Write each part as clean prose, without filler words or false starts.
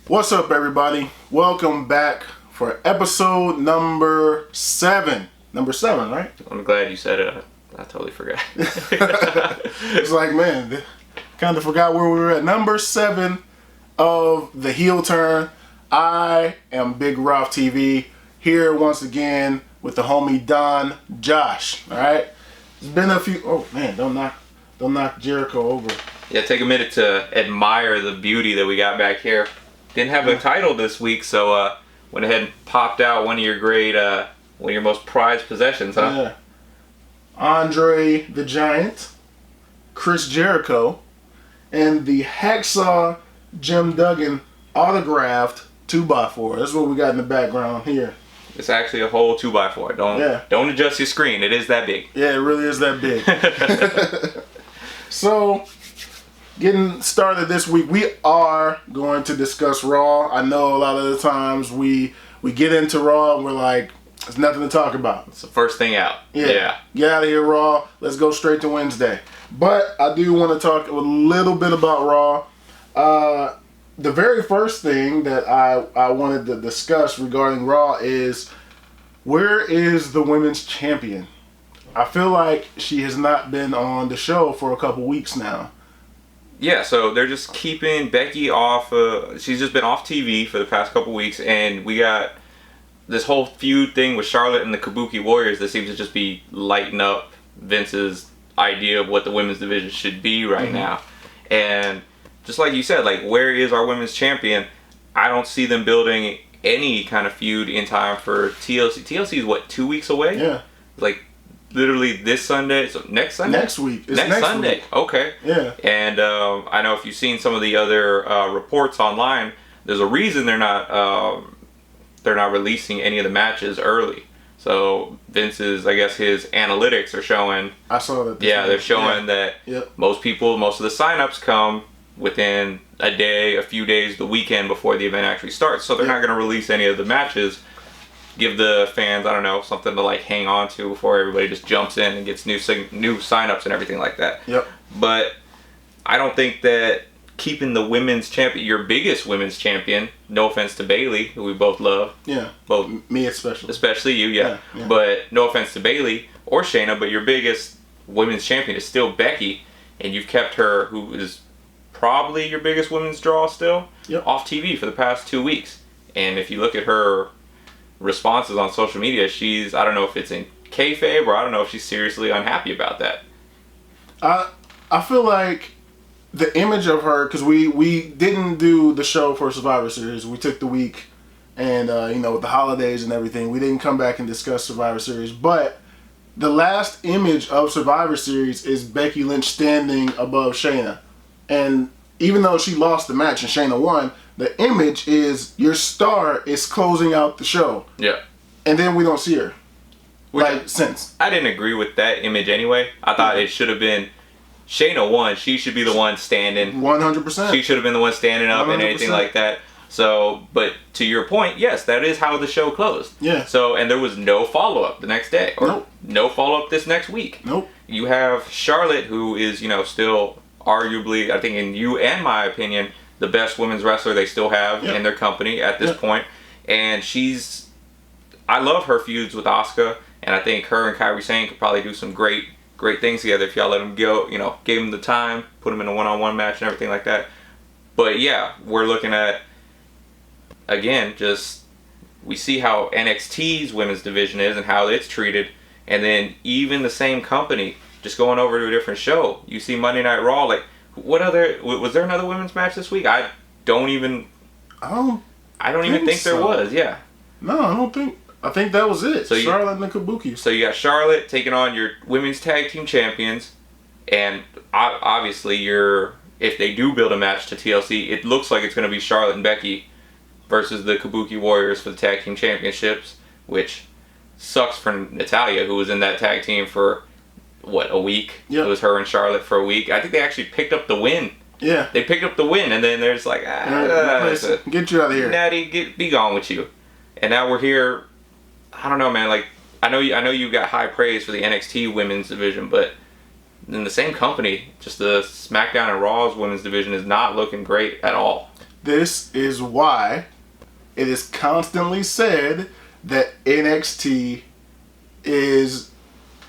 What's up, everybody? Welcome back for episode number 7. Number 7, right? I'm glad you said it. I totally forgot. It's like, man, kind of forgot where we were at. Number 7 of the heel turn. I am Big Ralph TV here once again with the homie Don Josh. All right, it's been a few. Oh man, don't knock Jericho over. Yeah, take a minute to admire the beauty that we got back here. Didn't have a title this week, so went ahead and popped out one of your one of your most prized possessions, huh? Yeah. Andre the Giant, Chris Jericho, and the Hacksaw Jim Duggan autographed 2x4. That's what we got in the background here. It's actually a whole 2x4. Don't adjust your screen. It is that big. Yeah, it really is that big. So, getting started this week, we are going to discuss Raw. I know a lot of the times we get into Raw and we're like, there's nothing to talk about. It's the first thing out. Yeah. Get out of here, Raw. Let's go straight to Wednesday. But I do want to talk a little bit about Raw. The very first thing that I wanted to discuss regarding Raw is, where is the women's champion? I feel like she has not been on the show for a couple weeks now. Yeah, so they're just keeping Becky off. She's just been off TV for the past couple weeks, and we got this whole feud thing with Charlotte and the Kabuki Warriors that seems to just be lighting up Vince's idea of what the women's division should be right now. And just like you said, like, where is our women's champion? I don't see them building any kind of feud in time for TLC. TLC is what, 2 weeks away? Yeah. Like, literally this Sunday. So next Sunday? Next week. It's next Sunday. Week. Okay. Yeah. And I know if you've seen some of the other reports online, there's a reason they're not releasing any of the matches early. So Vince's, I guess his analytics are showing. I saw that. Yeah, they're showing that most of the signups come within a day, a few days, the weekend before the event actually starts. So they're not going to release any of the matches. Give the fans, I don't know, something to like hang on to before everybody just jumps in and gets new signups and everything like that. Yep. But I don't think that keeping the women's champion, your biggest women's champion, no offense to Bayley, who we both love. Yeah. Both. Me especially. Especially you, yeah. But no offense to Bayley or Shayna, but your biggest women's champion is still Becky, and you've kept her, who is probably your biggest women's draw still, off TV for the past 2 weeks. And if you look at her responses on social media, she's, I don't know if it's in kayfabe or I don't know if she's seriously unhappy about that. I feel like the image of her, because we didn't do the show for Survivor Series. We took the week, and with the holidays and everything, we didn't come back and discuss Survivor Series. But the last image of Survivor Series is Becky Lynch standing above Shayna, and even though she lost the match and Shayna won, the image is your star is closing out the show. Yeah. And then we don't see her. Since. I didn't agree with that image anyway. I thought it should have been Shayna won. She should be the one standing. 100%. She should have been the one standing up 100%. And anything like that. So, but to your point, yes, that is how the show closed. Yeah. So, and there was no follow-up the next day. Or no follow-up this next week. Nope. You have Charlotte, who is, still arguably, I think in you and my opinion, the best women's wrestler they still have in their company at this point. And I love her feuds with Asuka, and I think her and Kairi Sane could probably do some great things together if y'all let them go, gave them the time, put them in a one-on-one match and everything like that. But yeah, we're looking at, again, just, we see how NXT's women's division is and how it's treated, and then even the same company just going over to a different show. You see Monday Night Raw, like, was there another women's match this week? I don't even think there was. Yeah. No, I don't think. I think that was it. So Charlotte and Kabuki. So you got Charlotte taking on your women's tag team champions, and obviously if they do build a match to TLC, it looks like it's going to be Charlotte and Becky versus the Kabuki Warriors for the tag team championships, which sucks for Natalya, who was in that tag team for a week. Yep. It was her and Charlotte for a week. I think they actually picked up the win. Yeah. They picked up the win, and then there's like, get you out of here. Natty, be gone with you. And now we're here. I don't know, man. Like, I know you got high praise for the NXT women's division, but in the same company, just the SmackDown and Raw's women's division is not looking great at all. This is why it is constantly said that NXT is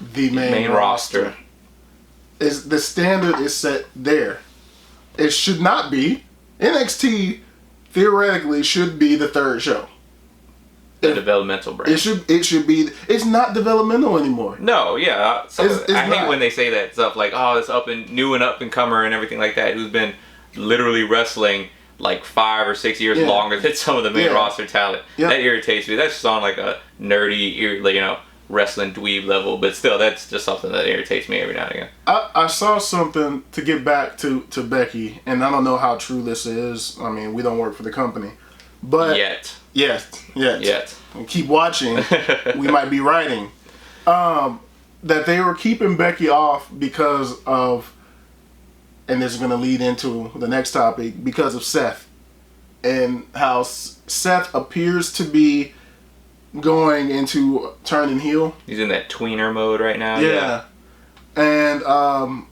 the main roster. The standard is set there. It should not be. NXT theoretically should be the third show. The developmental brand. It should be. It's not developmental anymore. No, yeah. I hate when they say that stuff like, oh, it's new and up and comer and everything like that. Who's been literally wrestling like 5 or 6 years longer than some of the main roster talent. Yep. That irritates me. That's just on like a nerdy, wrestling dweeb level. But still, that's just something that irritates me every now and again. I saw something to get back to Becky, and I don't know how true this is. I mean, we don't work for the company, but yet. And keep watching. We might be writing that they were keeping Becky off because of. And this is going to lead into the next topic because of Seth and how Seth appears to be going into turning heel. He's in that tweener mode right now. Yeah. And, I'm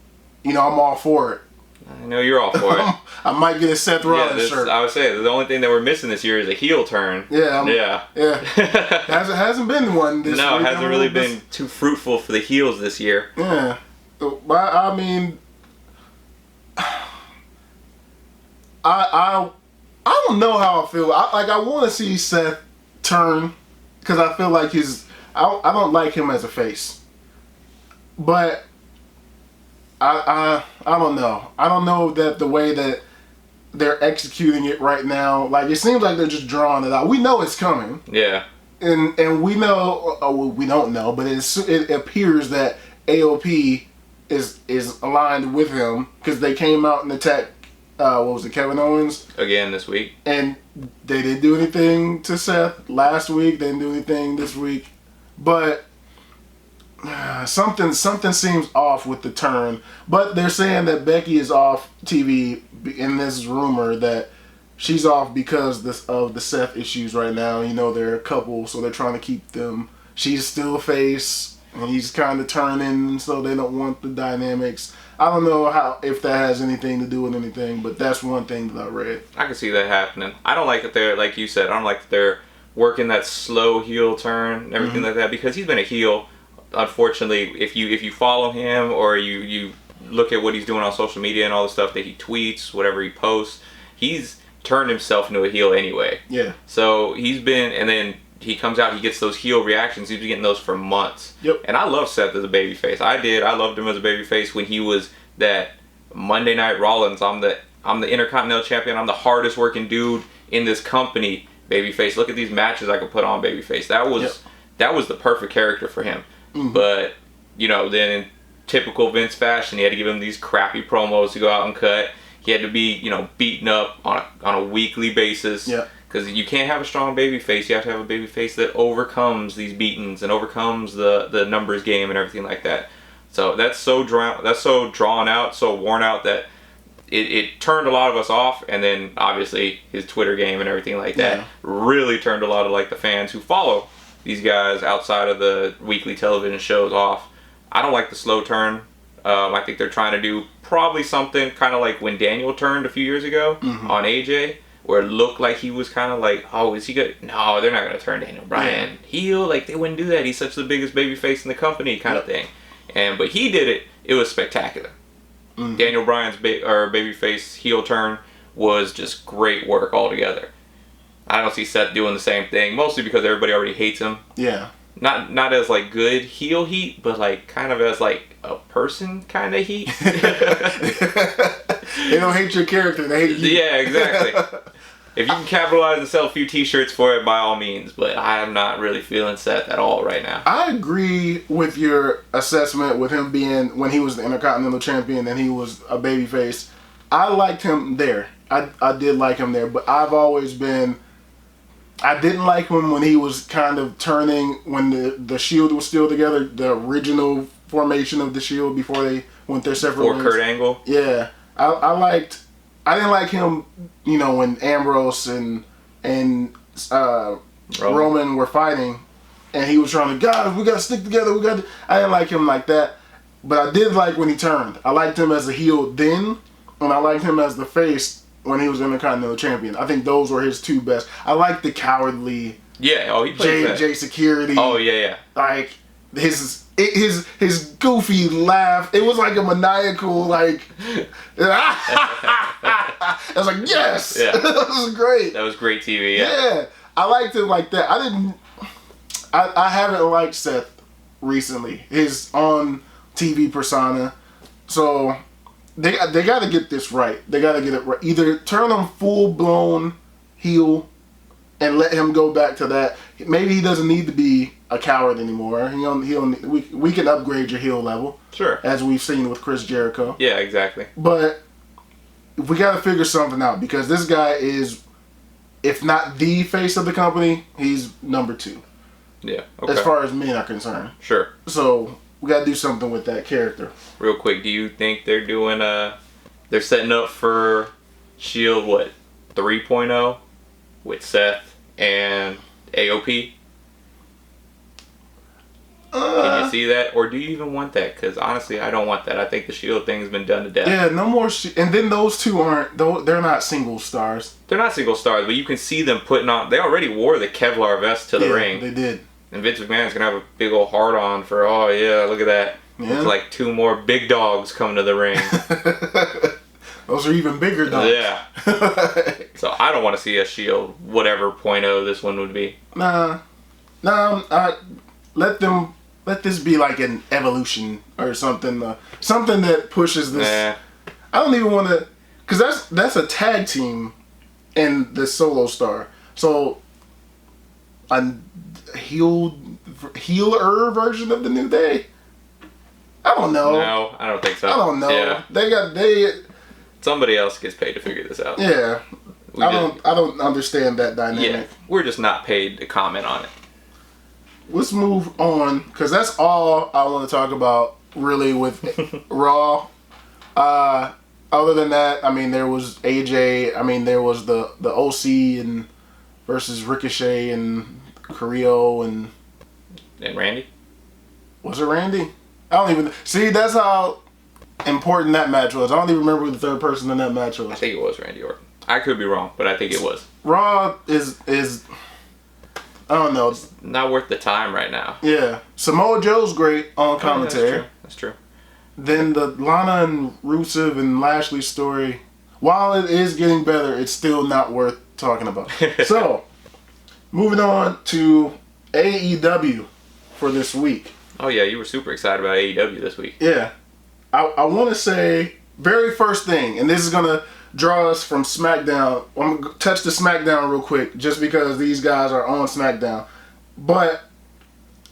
all for it. I know you're all for it. I might get a Seth Rollins shirt. I would say the only thing that we're missing this year is a heel turn. Yeah. hasn't been one this year. No, it hasn't really been too fruitful for the heels this year. Yeah. But, I mean... I don't know how I feel. I want to see Seth turn because I feel like I don't like him as a face, but I don't know. I don't know that the way that they're executing it right now, like it seems like they're just drawing it out. We know it's coming. Yeah. And we know, we don't know, but it appears that AOP is aligned with him because they came out and attacked. What was it, Kevin Owens? Again this week. And they didn't do anything to Seth last week. They didn't do anything this week. But something seems off with the turn. But they're saying that Becky is off TV in this rumor that she's off because of the Seth issues right now. They're a couple, so they're trying to keep them. She's still a face, and he's kind of turning, so they don't want the dynamics. I don't know if that has anything to do with anything, but that's one thing that I read. I can see that happening. I don't like that they're, like you said, I don't like that they're working that slow heel turn and everything like that, because he's been a heel. Unfortunately, if you follow him or you look at what he's doing on social media and all the stuff that he tweets, whatever he posts, he's turned himself into a heel anyway. Yeah. So he's been, and then he comes out, he gets those heel reactions. He's been getting those for months. Yep. And I love Seth as a babyface. I loved him as a babyface when he was that Monday Night Rollins. I'm the Intercontinental Champion. I'm the hardest working dude in this company. Babyface. Look at these matches I could put on. Babyface. That was the perfect character for him. Mm-hmm. But then in typical Vince fashion, he had to give him these crappy promos to go out and cut. He had to be beaten up on a weekly basis. Yeah. Because you can't have a strong baby face. You have to have a baby face that overcomes these beatings and overcomes the numbers game and everything like that. So that's so drawn out, so worn out that it turned a lot of us off. And then obviously his Twitter game and everything like that really turned a lot of like the fans who follow these guys outside of the weekly television shows off. I don't like the slow turn. I think they're trying to do probably something kind of like when Daniel turned a few years ago on AJ. Where it looked like he was kind of like, oh, is he good? No, they're not going to turn Daniel Bryan heel. Like, they wouldn't do that. He's such the biggest babyface in the company kind of thing. But he did it. It was spectacular. Mm-hmm. Daniel Bryan's babyface heel turn was just great work altogether. I don't see Seth doing the same thing, mostly because everybody already hates him. Yeah. Not as, like, good heel heat, but, like, kind of as, like, a person kind of heat. They don't hate your character. They hate you. Yeah, exactly. If you can capitalize and sell a few t-shirts for it, by all means. But I am not really feeling Seth at all right now. I agree with your assessment with him being, when he was the Intercontinental Champion and he was a babyface. I liked him there. I did like him there. But I've always been... I didn't like him when he was kind of turning, when the Shield was still together, the original formation of the Shield before they went their separate ways. Kurt Angle? Yeah. I didn't like him, when Ambrose and Roman were fighting, and he was trying to, guys, we gotta stick together. I didn't like him like that, but I did like when he turned. I liked him as a heel then, and I liked him as the face when he was Intercontinental Champion. I think those were his two best. I like the cowardly. Yeah. Oh, he played J Security. Oh yeah. Like his goofy laugh. It was like a maniacal like. I was like, yes. Yeah. That was great. That was great TV. Yeah. Yeah. I liked it like that. I haven't liked Seth recently. His on TV persona. So they got to get this right. They got to get it right. Either turn him full blown heel and let him go back to that. Maybe he doesn't need to be a coward anymore. We can upgrade your heel level. Sure. As we've seen with Chris Jericho. Yeah, exactly. But we got to figure something out because this guy is, if not the face of the company, he's number 2. Yeah. Okay. As far as men are concerned. Sure. So we got to do something with that character. Real quick, do you think they're doing they're setting up for Shield 3.0 with Seth and AOP? Can you see that, or do you even want that? Because honestly, I don't want that. I think the Shield thing's been done to death. Yeah, no more. And then those two they're not single stars. They're not single stars, but you can see them putting on. They already wore the Kevlar vest to the ring. They did. And Vince McMahon's gonna have a big old heart on for. Oh yeah, look at that. Yeah. It's like 2 more big dogs coming to the ring. Those are even bigger dogs. Yeah. So I don't want to see a Shield whatever .0 this one would be. Nah. Let this be like an evolution or something. Something that pushes this. Nah. I don't even want to, because that's a tag team in the solo star. So a healer version of the New Day. I don't know. No, I don't think so. I don't know. Yeah. Somebody else gets paid to figure this out. Yeah. I don't understand that dynamic. Yeah, we're just not paid to comment on it. Let's move on, because that's all I want to talk about, really, with Raw. Other than that, I mean, there was AJ. I mean, there was the OC and versus Ricochet and Carrillo and Randy. Was it Randy? I don't even see. That's how important that match was. I don't even remember who the third person in that match was. I think it was Randy Orton. I could be wrong, but I think it was. Raw is I don't know. It's not worth the time right now. Yeah. Samoa Joe's great on commentary. That's true. Then the Lana and Rusev and Lashley story, while it is getting better, it's still not worth talking about. So, moving on to AEW for this week. Oh yeah, you were super excited about AEW this week. Yeah. I want to say, very first thing, and this is going to draw us from SmackDown. I'm going to touch the SmackDown real quick, just because these guys are on SmackDown. But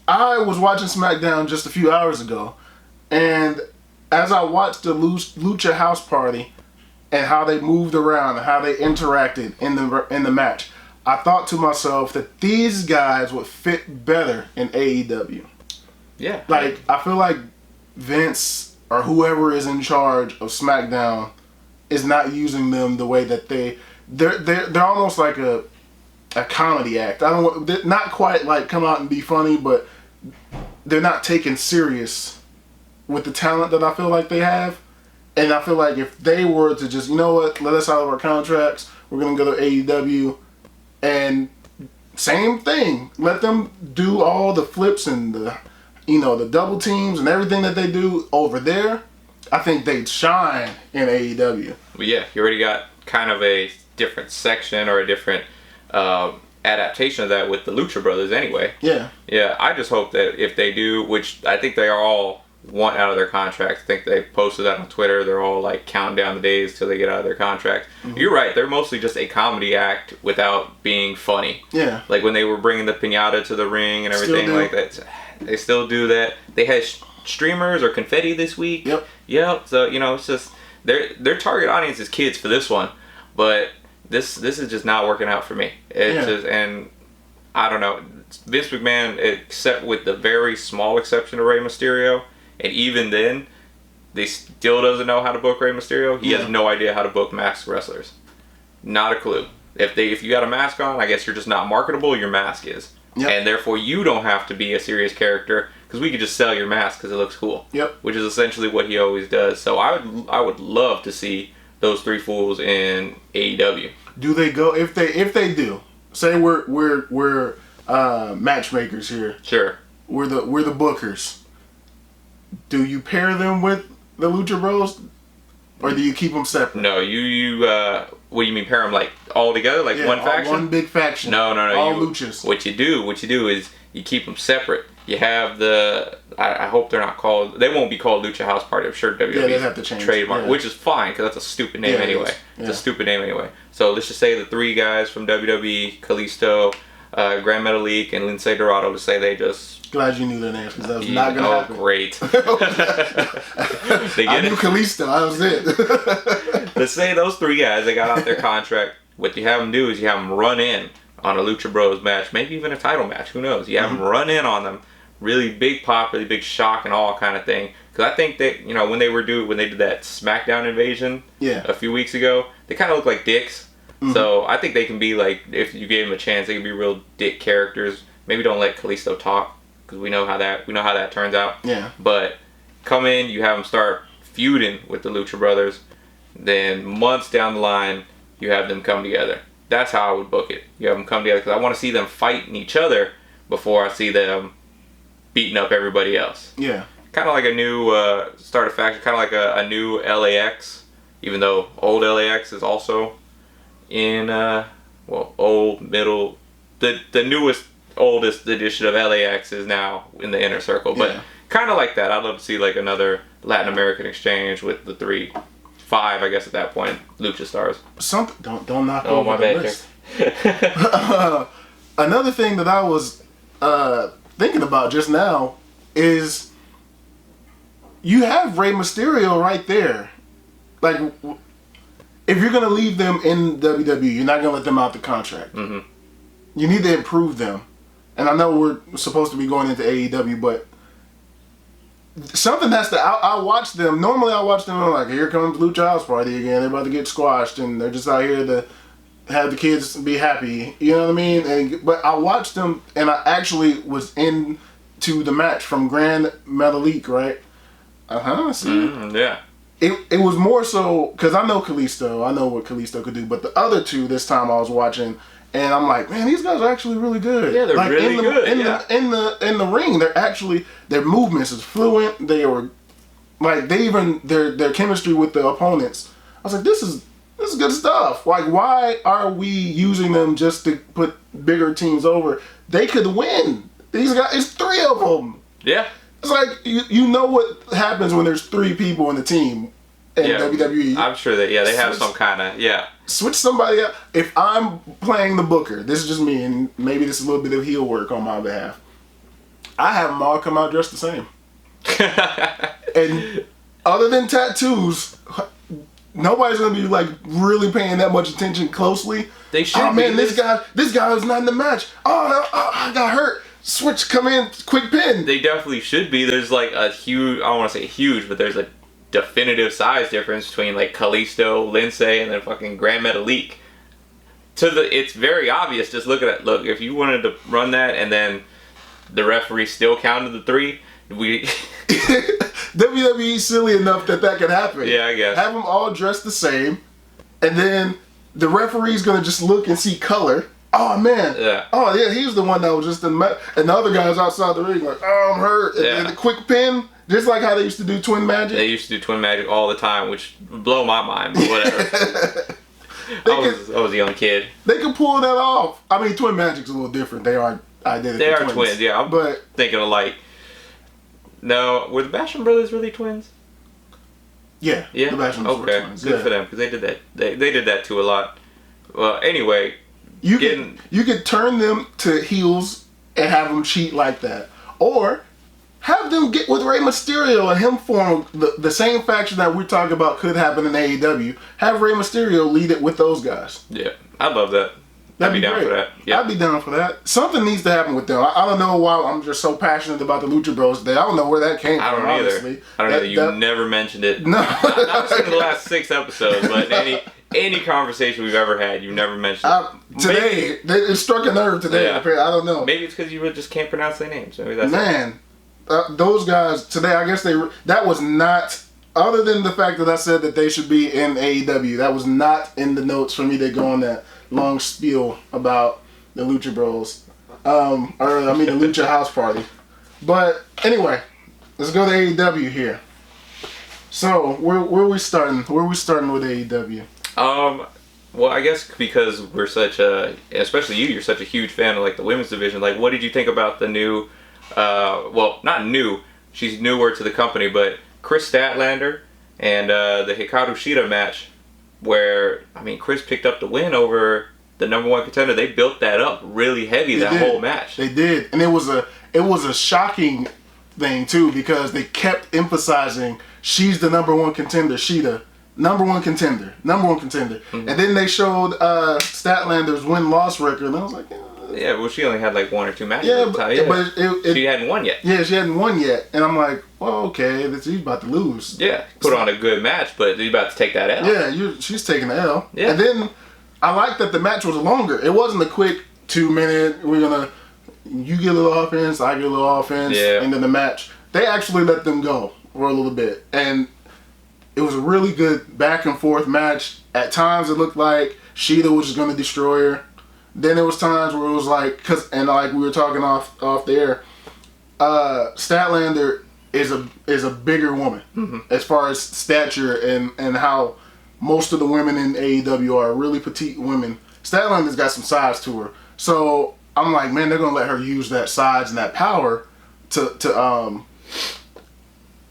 I was watching SmackDown just a few hours ago, and as I watched the Lucha House Party and how they moved around and how they interacted in the match, I thought to myself that these guys would fit better in AEW. Yeah. Like, I feel like Vince or whoever is in charge of SmackDown is not using them the way that they're almost like a comedy act. They're not quite like come out and be funny, but they're not taken serious with the talent that I feel like they have. And I feel like if they were to just, you know what, let us out of our contracts, we're gonna go to AEW, and same thing, let them do all the flips and the double teams and everything that they do over there, I think they'd shine in AEW. Well, yeah, you already got kind of a different section or a different adaptation of that with the Lucha Brothers anyway. Yeah. Yeah, I just hope that if they do, which I think they are all want out of their contracts. I think they posted that on Twitter. They're all like counting down the days till they get out of their contract. Mm-hmm. You're right. They're mostly just a comedy act without being funny. Yeah. Like when they were bringing the piñata to the ring and everything like that. They still do that. They had streamers or confetti this week. Yep. So, it's just their target audience is kids for this one. But this is just not working out for me. And I don't know. Vince McMahon, except with the very small exception of Rey Mysterio, and even then, they still doesn't know how to book Rey Mysterio. He has no idea how to book masked wrestlers. Not a clue. If you got a mask on, I guess you're just not marketable. Your mask is. Yep. And therefore, you don't have to be a serious character because we could just sell your mask because it looks cool. Yep. Which is essentially what he always does. So I would love to see those three fools in AEW. Do they go if they do? Say we're matchmakers here. Sure. We're the bookers. Do you pair them with the Lucha Bros, or do you keep them separate? No, you what do you mean pair them like all together, like one faction? One big faction. No. All Luchas. What you do is you keep them separate. You have I hope they're not called. They won't be called Lucha House Party. I'm sure WWE they have to change trademark, which is fine because that's a stupid name anyway. It's a stupid name anyway. So let's just say the three guys from WWE, Kalisto, Grand Metalik, and Lince Dorado. To say they just. Glad you knew their names because that was not gonna happen. Oh, great! I knew Kalisto. That was it. Let's say those three guys, they got out their contract. What you have them do is you have them run in on a Lucha Bros match, maybe even a title match. Who knows? You have them run in on them, really big pop, really big shock and all kind of thing. Because I think that when they did that SmackDown invasion a few weeks ago, they kind of look like dicks. So I think they can be like, if you gave them a chance, they can be real dick characters. Maybe don't let Kalisto talk. Because we know how that turns out. Yeah. But come in, you have them start feuding with the Lucha Brothers. Then months down the line, you have them come together. That's how I would book it. You have them come together because I want to see them fighting each other before I see them beating up everybody else. Yeah. Kind of like a new start a faction. Kind of like a new LAX. Even though old LAX is also in old, middle, the newest. Oldest edition of LAX is now in the inner circle, but kind of like that. I'd love to see like another Latin American exchange with the 5, I guess at that point, Lucha stars. Something don't knock over the list. Another thing that I was thinking about just now is you have Rey Mysterio right there. Like, if you're gonna leave them in WWE, you're not gonna let them out the contract. Mm-hmm. You need to improve them. And I know we're supposed to be going into AEW, but something has to. I watch them. Normally, I watch them and I'm like, here comes Lucha House Party again. They're about to get squashed, and they're just out here to have the kids be happy. You know what I mean? But I watched them, and I actually was into the match from Grand Metalik, right? See? Yeah. It was more so because I know Kalisto. I know what Kalisto could do, but the other two this time I was watching. And I'm like, man, these guys are actually really good. Yeah, they're really good. In the ring, their movements is fluent. They were like their chemistry with the opponents. I was like, this is good stuff. Like, why are we using them just to put bigger teams over? They could win. These guys, it's 3 of them. Yeah. It's like you know what happens when there's 3 people in the team in WWE. I'm sure that they have some kind of Switch somebody up. If I'm playing the booker, this is just me, and maybe this is a little bit of heel work on my behalf. I have them all come out dressed the same. And other than tattoos, nobody's gonna be like really paying that much attention closely. They should. Oh man, this guy was not in the match. Oh, I got hurt. Switch, come in, quick pin. They definitely should be. There's like a huge. I don't want to say huge, but there's a definitive size difference between like Kalisto, Lince, and then fucking Grand Metalik. It's very obvious. Just look at it. Look, if you wanted to run that and then the referee still counted the 3, WWE's silly enough that could happen. Yeah, I guess. Have them all dressed the same, and then the referee's gonna just look and see color. Oh man. Yeah. Oh yeah, he's the one that was just in the and the other guy's outside the ring like, oh, I'm hurt. And then the quick pin. Just like how they used to do Twin Magic. They used to do Twin Magic all the time, which blow my mind, but whatever. I was a young kid. They could pull that off. I mean, Twin Magic's a little different. They are identical They are twins. twins, yeah. But thinking of like, no, were the Basham brothers really twins? Yeah. Yeah. The Basham brothers were twins. Good for them because they did that. They did that too a lot. Well, anyway, you could turn them to heels and have them cheat like that, or have them get with Rey Mysterio and him form the same faction that we're talking about could happen in AEW. Have Rey Mysterio lead it with those guys. Yeah, I'd love that. I'd be down for that. Yeah. I'd be down for that. Something needs to happen with them. I don't know why I'm just so passionate about the Lucha Bros today. I don't know where that came from, honestly. I don't either. You never mentioned it. No. Not in the last 6 episodes, but any conversation we've ever had, you never mentioned it. Today, it struck a nerve today. Yeah. I don't know. Maybe it's because you just can't pronounce their names. Maybe that's those guys today, I guess that was not other than the fact that I said that they should be in AEW, that was not in the notes for me to go on that long spiel about the Lucha Bros. The Lucha House Party. But anyway, let's go to AEW here. So where are we starting? Where are we starting with AEW? Well, I guess because we're such especially you're such a huge fan of like the women's division. Like, what did you think about the new? Well, not new. She's newer to the company, but Chris Statlander and the Hikaru Shida match, where Chris picked up the win over the number one contender. They built that up really heavy whole match. They did, and it was a shocking thing too, because they kept emphasizing she's the number one contender, Shida. Number one contender. Mm-hmm. And then they showed Statlander's win-loss record, and I was like, yeah, well, she only had like 1 or 2 matches. But she hadn't won yet. Yeah, she hadn't won yet. And I'm like, well, okay, she's about to lose. Yeah, put on a good match, but she's about to take that L. Yeah, she's taking the L. Yeah. And then I like that the match was longer. It wasn't a quick 2-minute, you get a little offense, I get a little offense, and then the match. They actually let them go for a little bit. And it was a really good back and forth match. At times it looked like Shida was just going to destroy her. Then there was times where it was like, like we were talking off the air, Statlander is a bigger woman as far as stature and how most of the women in AEW are really petite women. Statlander's got some size to her, so I'm like, man, they're gonna let her use that size and that power to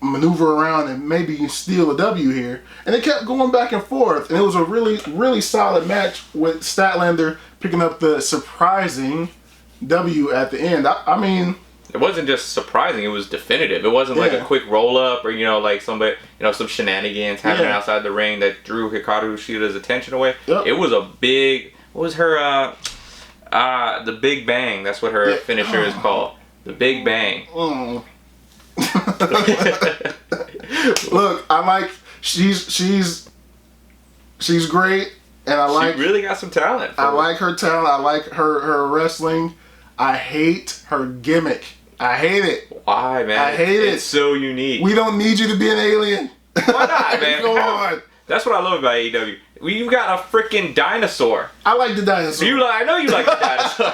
maneuver around and maybe steal a W here. And it kept going back and forth, and it was a really, really solid match with Statlander picking up the surprising W at the end. I mean, it wasn't just surprising; it was definitive. It wasn't like a quick roll up or like somebody, some shenanigans happening outside the ring that drew Hikaru Shida's attention away. Yep. It was a big. What was her? The Big Bang. That's what her finisher is called. The Big Bang. Look, I like she's great, and I like she really got some talent. I like her talent. I like her wrestling. I hate her gimmick. I hate it. Why, man? I hate it. It's so unique. We don't need you to be an alien. Why not, man? Go on. That's what I love about AEW. You got a freaking dinosaur. I like the dinosaur. I know you like the dinosaur.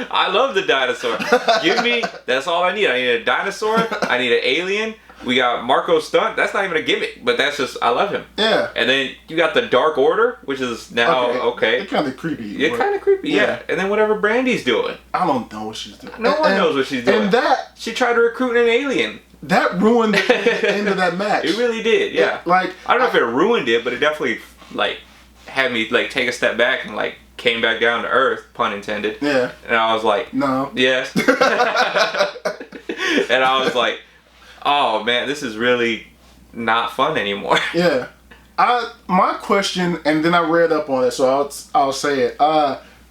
I love the dinosaur. Give me, that's all I need. I need a dinosaur. I need an alien. We got Marco Stunt. That's not even a gimmick, but that's just, I love him. Yeah. And then you got the Dark Order, which is now, okay. It's kind of creepy. Yeah, kind of creepy, yeah. And then whatever Brandy's doing. I don't know what she's doing. No one knows what she's doing. And she tried to recruit an alien. That ruined the end of that match. It really did, yeah. Like, I don't know if it ruined it, but it definitely, had me, take a step back and, came back down to earth, pun intended. Yeah. And I was like, no. Yes. And I was like, oh man, this is really not fun anymore. Yeah. My question, and then I read up on it, so I'll say it.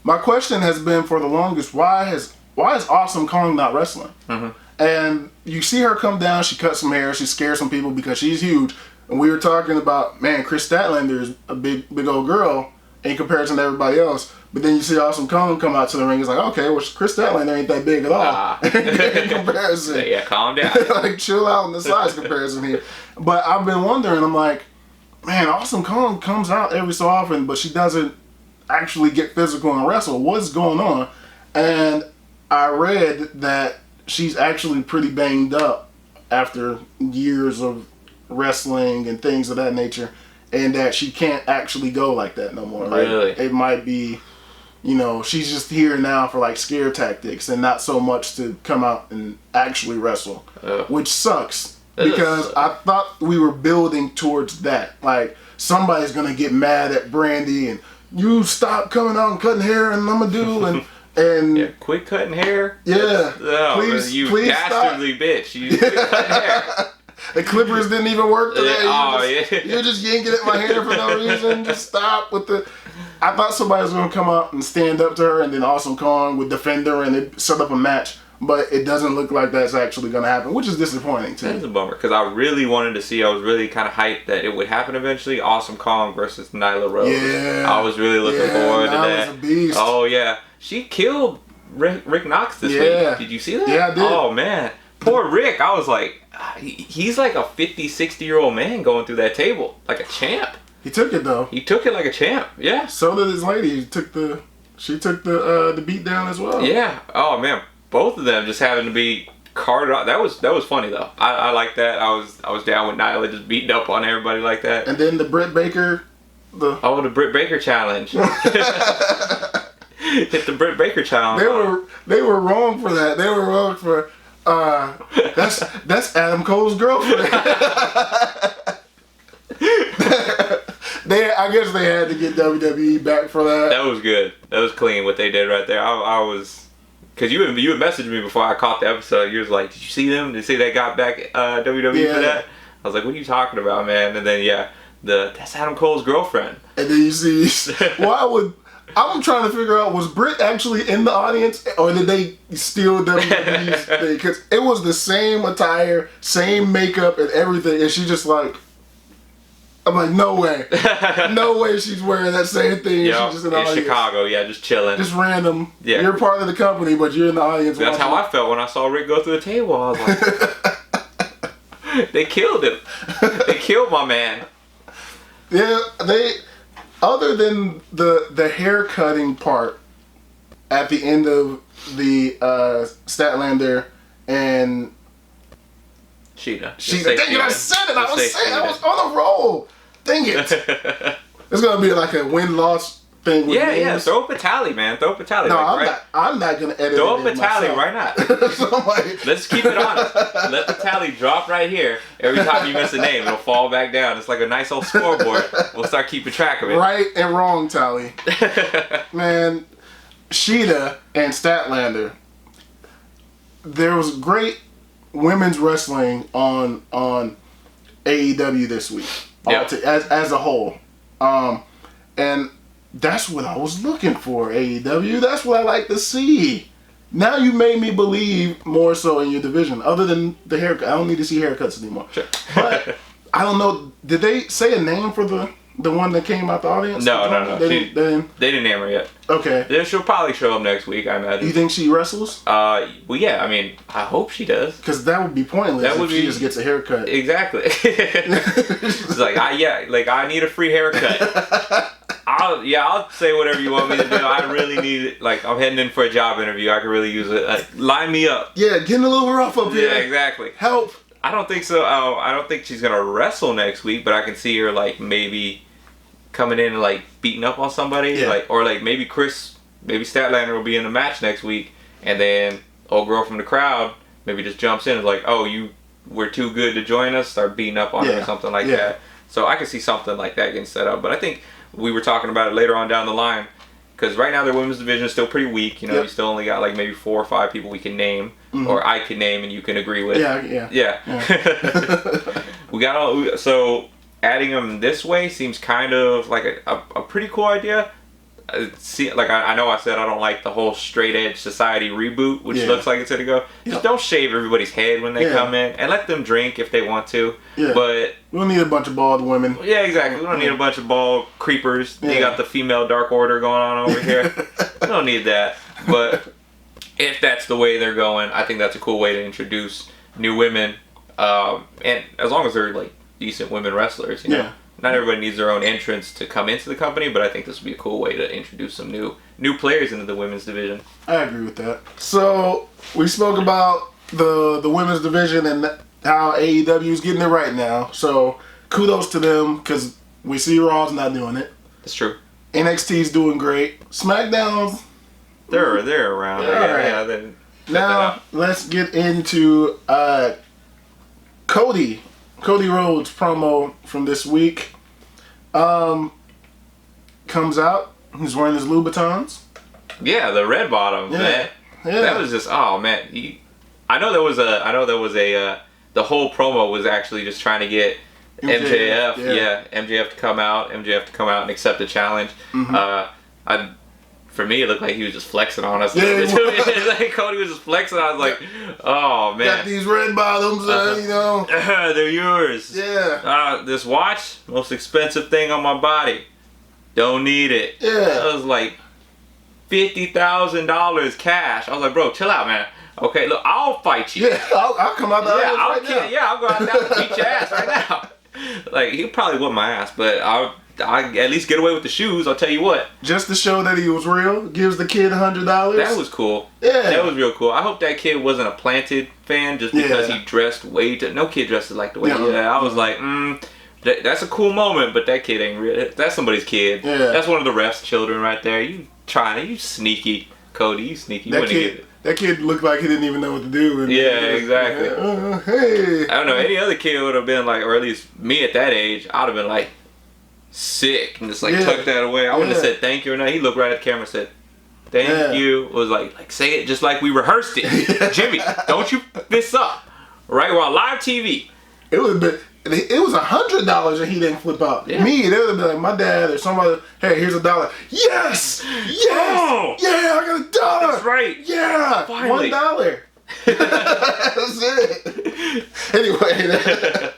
My question has been for the longest, why is Awesome Kong not wrestling? Mm-hmm. And you see her come down, she cuts some hair, she scares some people because she's huge. And we were talking about, man, Chris Statlander is a big old girl in comparison to everybody else. But then you see Awesome Kong come out to the ring. It's like, okay, well, Chris Statlander ain't that big at all in comparison. Yeah, calm down. Chill out on the size comparison here. But I've been wondering, I'm like, man, Awesome Kong comes out every so often, but she doesn't actually get physical and wrestle. What's going on? And I read that she's actually pretty banged up after years of wrestling and things of that nature, and that she can't actually go like that no more. Really? It might be, she's just here now for scare tactics and not so much to come out and actually wrestle, which sucks because I thought we were building towards that. Somebody's gonna get mad at Brandy and you stop coming out and cutting hair and I'm gonna do and yeah, quit cutting hair. Yeah, please dastardly stop. Bitch, you quit cutting hair. The clippers didn't even work today. Yeah. You're just yanking at my hair for no reason. Just stop with the. I thought somebody was going to come out and stand up to her, and then Awesome Kong would defend her and they'd set up a match. But it doesn't look like that's actually going to happen, which is disappointing too. That's a bummer because I really wanted to see. I was really kind of hyped that it would happen eventually. Awesome Kong versus Nyla Rose. Yeah, I was really looking forward to that. Was a beast. Oh yeah, she killed Rick Knox this week. Did you see that? Yeah, I did. Oh man. Poor Rick. I was like, he's like a 50, 60-year-old man going through that table like a champ. He took it though. He took it like a champ. Yeah. So did his lady. She took the beat down as well. Yeah. Oh man, both of them just having to be carted out. That was funny though. I like that. I was down with Nyla just beating up on everybody like that. And then the Britt Baker. The Britt Baker challenge. Hit the Britt Baker challenge. They were wrong for that. They were wrong for that's Adam Cole's girlfriend. I guess they had to get WWE back for that. That was good. That was clean what they did right there. I was, because you had messaged me before I caught the episode. You was like, did you see them? Did you see they got back WWE for that? I was like, what are you talking about, man? And then that's Adam Cole's girlfriend. And then you see, I'm trying to figure out, was Britt actually in the audience, or did they steal WWE's thing? Because it was the same attire, same makeup, and everything, and she just like, I'm like, no way. No way she's wearing that same thing. Yep, she's just in the audience. Chicago, just chilling. Just random. Yeah. You're part of the company, but you're in the audience. That's how I felt when I saw Rick go through the table. I was like, they killed him. They killed my man. Yeah, other than the hair cutting part at the end of the Statlander and Sheeta. Dang it, I said it. I was on a roll. Dang it. It's going to be like a win-loss thing with Yeah. Throw up a tally, man. Throw up a tally. No, I'm not going to edit it. Throw up a tally right now. So let's keep it honest. Let the tally drop right here. Every time you miss a name, it'll fall back down. It's like a nice old scoreboard. We'll start keeping track of it. Right and wrong tally. Man, Sheeta and Statlander. There was great women's wrestling on AEW this week. Yep. As a whole. And that's what I was looking for, AEW. That's what I like to see. Now you made me believe more so in your division. Other than the haircut. I don't need to see haircuts anymore. Sure. But I don't know. Did they say a name for the one that came out the audience? No. They didn't name her yet. Okay. She'll probably show up next week, I imagine. You think she wrestles? Well, yeah. I mean, I hope she does. Because that would be pointless if she just gets a haircut. Exactly. It's like, I need a free haircut. I'll say whatever you want me to do. I really need it. Like, I'm heading in for a job interview. I could really use it. Like, line me up. Yeah, getting a little rough up here. Yeah, exactly. Help. I don't think so. I don't think she's gonna wrestle next week, but I can see her like maybe coming in and like beating up on somebody, or maybe Statlander will be in the match next week, and then old girl from the crowd maybe just jumps in and is like, oh, you were too good to join us, start beating up on her or something like that. So I can see something like that getting set up, but I think we were talking about it later on down the line, because right now their women's division is still pretty weak. You know, you still only got like maybe 4 or 5 people we can name, or I can name and you can agree with. Yeah. We got so adding them this way seems kind of like a pretty cool idea. I know I said I don't like the whole straight edge society reboot, which looks like it's gonna go. Just don't shave everybody's head when they come in, and let them drink if they want to. But we don't need a bunch of bald women. Yeah, exactly. We don't need a bunch of bald creepers. You got the female Dark Order going on over here. We don't need that. But if that's the way they're going, I think that's a cool way to introduce new women. And as long as they're like decent women wrestlers, you know. Not everybody needs their own entrance to come into the company, but I think this would be a cool way to introduce some new players into the women's division. I agree with that. So we spoke about the women's division and how AEW is getting it right now. So kudos to them, because we see Raw's not doing it. That's true. NXT's doing great. SmackDown's they're around. Right. Now let's get into Cody Rhodes promo from this week. Comes out. He's wearing his Louboutins. Yeah, the red bottom. Yeah. That was just, oh man. I know there was a the whole promo was actually just trying to get MJF. MJF to come out and accept the challenge. For me, it looked like he was just flexing on us. Like Cody was just flexing. I was like, oh, man. Got these red bottoms, you know. They're yours. Yeah. This watch, most expensive thing on my body. Don't need it. Yeah. I was like, $50,000 cash. I was like, bro, chill out, man. Okay, look, I'll fight you. Yeah, I'll come out there right now. Yeah, I'll go out there and beat your ass right now. Like, he probably whooped my ass, but I'll at least get away with the shoes. I'll tell you what. Just to show that he was real, gives the kid $100. That was cool. Yeah, that was real cool. I hope that kid wasn't a planted fan just because he dressed way too. No kid dresses like the way. I was like, that's a cool moment, but that kid ain't real. That's somebody's kid. Yeah, that's one of the refs' children right there. You sneaky Cody, you sneaky. That kid looked like he didn't even know what to do. And exactly. Hey. I don't know. Any other kid would have been like, or at least me at that age, I'd have been like, sick, and just like tucked that away. I wouldn't have said thank you or nothing. He looked right at the camera and said, thank you. Was like say it just like we rehearsed it. Jimmy, don't you this up. Right? We're on live TV. It was $100 and he didn't flip out. Yeah. Me, they would have been like my dad or somebody, hey, here's $1. Yes! Oh! Yeah, I got $1. That's right. Yeah! Finally. $1. That's it. Anyway,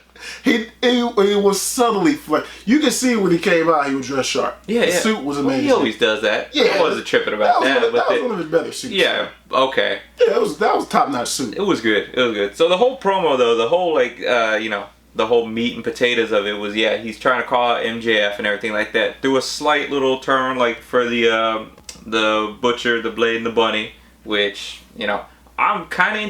he was subtly flat. You could see when he came out, he was dressed sharp. Yeah, the suit was amazing. He always does that. Yeah, I wasn't tripping about that. That was one of his better suits. Yeah, okay. Yeah, that was top-notch suit. It was good. So the whole promo, though, the whole, like, the whole meat and potatoes of it was, he's trying to call out MJF and everything like that. Threw a slight little turn, like, for the Butcher, the Blade, and the Bunny, which, I'm kind of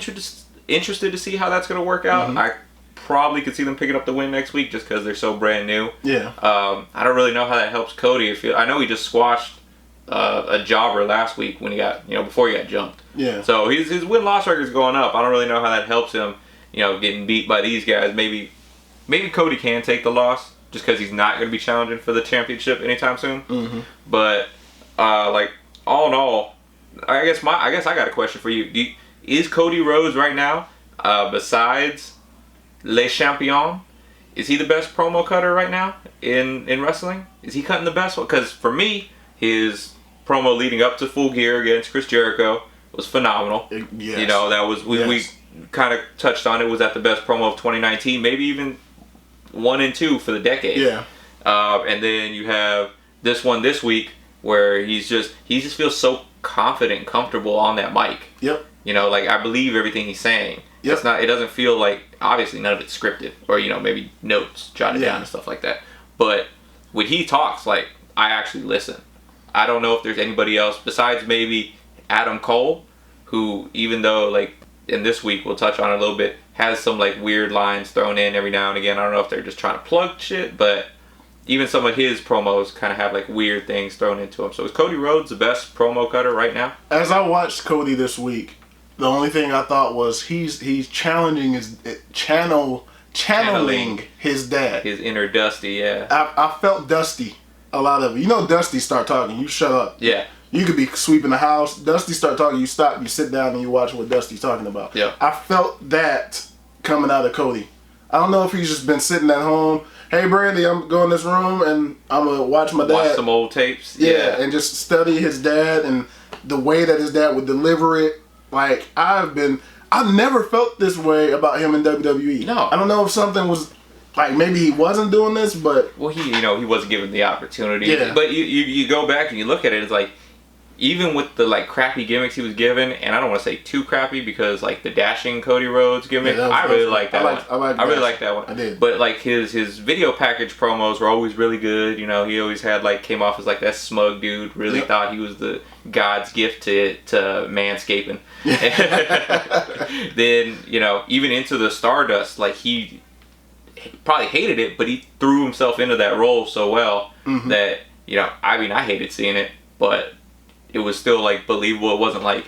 interested to see how that's going to work out. I probably could see them picking up the win next week just because they're so brand new. Yeah. I don't really know how that helps Cody. I know he just squashed a jobber last week when he got, before he got jumped. Yeah. So his win-loss record is going up. I don't really know how that helps him, getting beat by these guys. Maybe Cody can take the loss just because he's not going to be challenging for the championship anytime soon. Mm-hmm. But like all in all, I guess I got a question for you. Is Cody Rhodes right now, besides Le Champion, is he the best promo cutter right now in wrestling? Is he cutting the best one? Because for me, his promo leading up to Full Gear against Chris Jericho was phenomenal. Yes. That was we kind of touched on it. Was that the best promo of 2019? Maybe even 1 and 2 for the decade. Yeah. And then you have this one this week where he just feels so confident and comfortable on that mic. Yep. Like I believe everything he's saying. Yep. It doesn't feel like, obviously none of it's scripted or maybe notes jotted down and stuff like that. But when he talks, like I actually listen. I don't know if there's anybody else besides maybe Adam Cole, who even though like in this week we'll touch on it a little bit, has some like weird lines thrown in every now and again. I don't know if they're just trying to plug shit, but even some of his promos kind of have like weird things thrown into them. So is Cody Rhodes the best promo cutter right now? As I watched Cody this week, the only thing I thought was he's challenging channeling his dad. His inner Dusty, yeah. I felt Dusty a lot of it. Dusty start talking, you shut up. Yeah. You could be sweeping the house. Dusty start talking, you stop, you sit down and you watch what Dusty's talking about. Yeah. I felt that coming out of Cody. I don't know if he's just been sitting at home. Hey, Brandy, I'm going in this room and I'm going to watch my dad. Watch some old tapes. Yeah, and just study his dad and the way that his dad would deliver it. Like, I've never felt this way about him in WWE. No. I don't know if something was, like, maybe he wasn't doing this, but... Well, he wasn't given the opportunity. Yeah. But you go back and you look at it, it's like, even with the, like, crappy gimmicks he was given, and I don't want to say too crappy because, like, the dashing Cody Rhodes gimmick, I really like that one. I really like that one. I did. But, like, his video package promos were always really good. He always had, like, came off as, like, that smug dude, really thought he was the God's gift to manscaping. Then, even into the Stardust, like, he probably hated it, but he threw himself into that role so well that, I hated seeing it, but it was still like believable. It wasn't like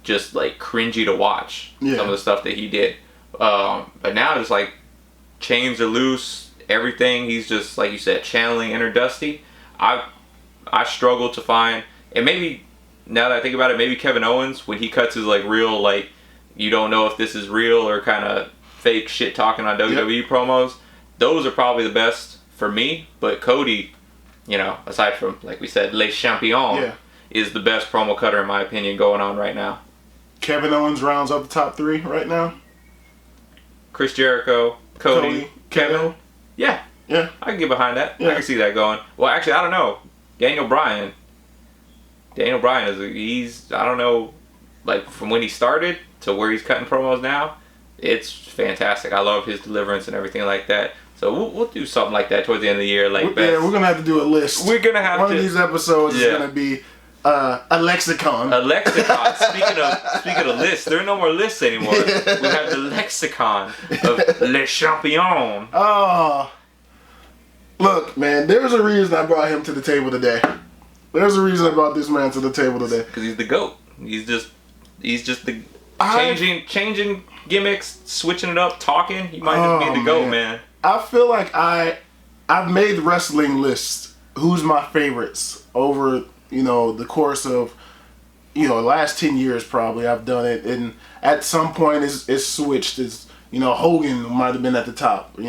just like cringy to watch some of the stuff that he did. But now it's like chains are loose, everything. He's just, like you said, channeling inner Dusty. I struggle to find, and maybe now that I think about it, maybe Kevin Owens, when he cuts his like real, like you don't know if this is real or kind of fake shit talking on WWE promos, those are probably the best for me. But Cody, aside from, like we said, Le Champion, is the best promo cutter in my opinion going on right now. Kevin Owens rounds up the top 3 right now. Chris Jericho, Cody, Kevin. Yeah. I can get behind that. Yeah. I can see that going. Well, actually, I don't know. Daniel Bryan. Daniel Bryan he's I don't know, like from when he started to where he's cutting promos now, it's fantastic. I love his deliverance and everything like that. So we'll do something like that towards the end of the year. Like we're gonna have to do a list. We're gonna have one of these episodes is gonna be a lexicon. A lexicon. Speaking of lists, there are no more lists anymore. We have the lexicon of Les Champions. Oh, look, man. There's a reason I brought him to the table today. There's a reason I brought this man to the table today. Because he's the GOAT. He's just the changing gimmicks, switching it up, talking. He might just be the GOAT, man. I feel like I've made wrestling lists. Who's my favorites over the course of the last 10 years probably. I've done it, and at some point it's switched. It's Hogan might have been at the top.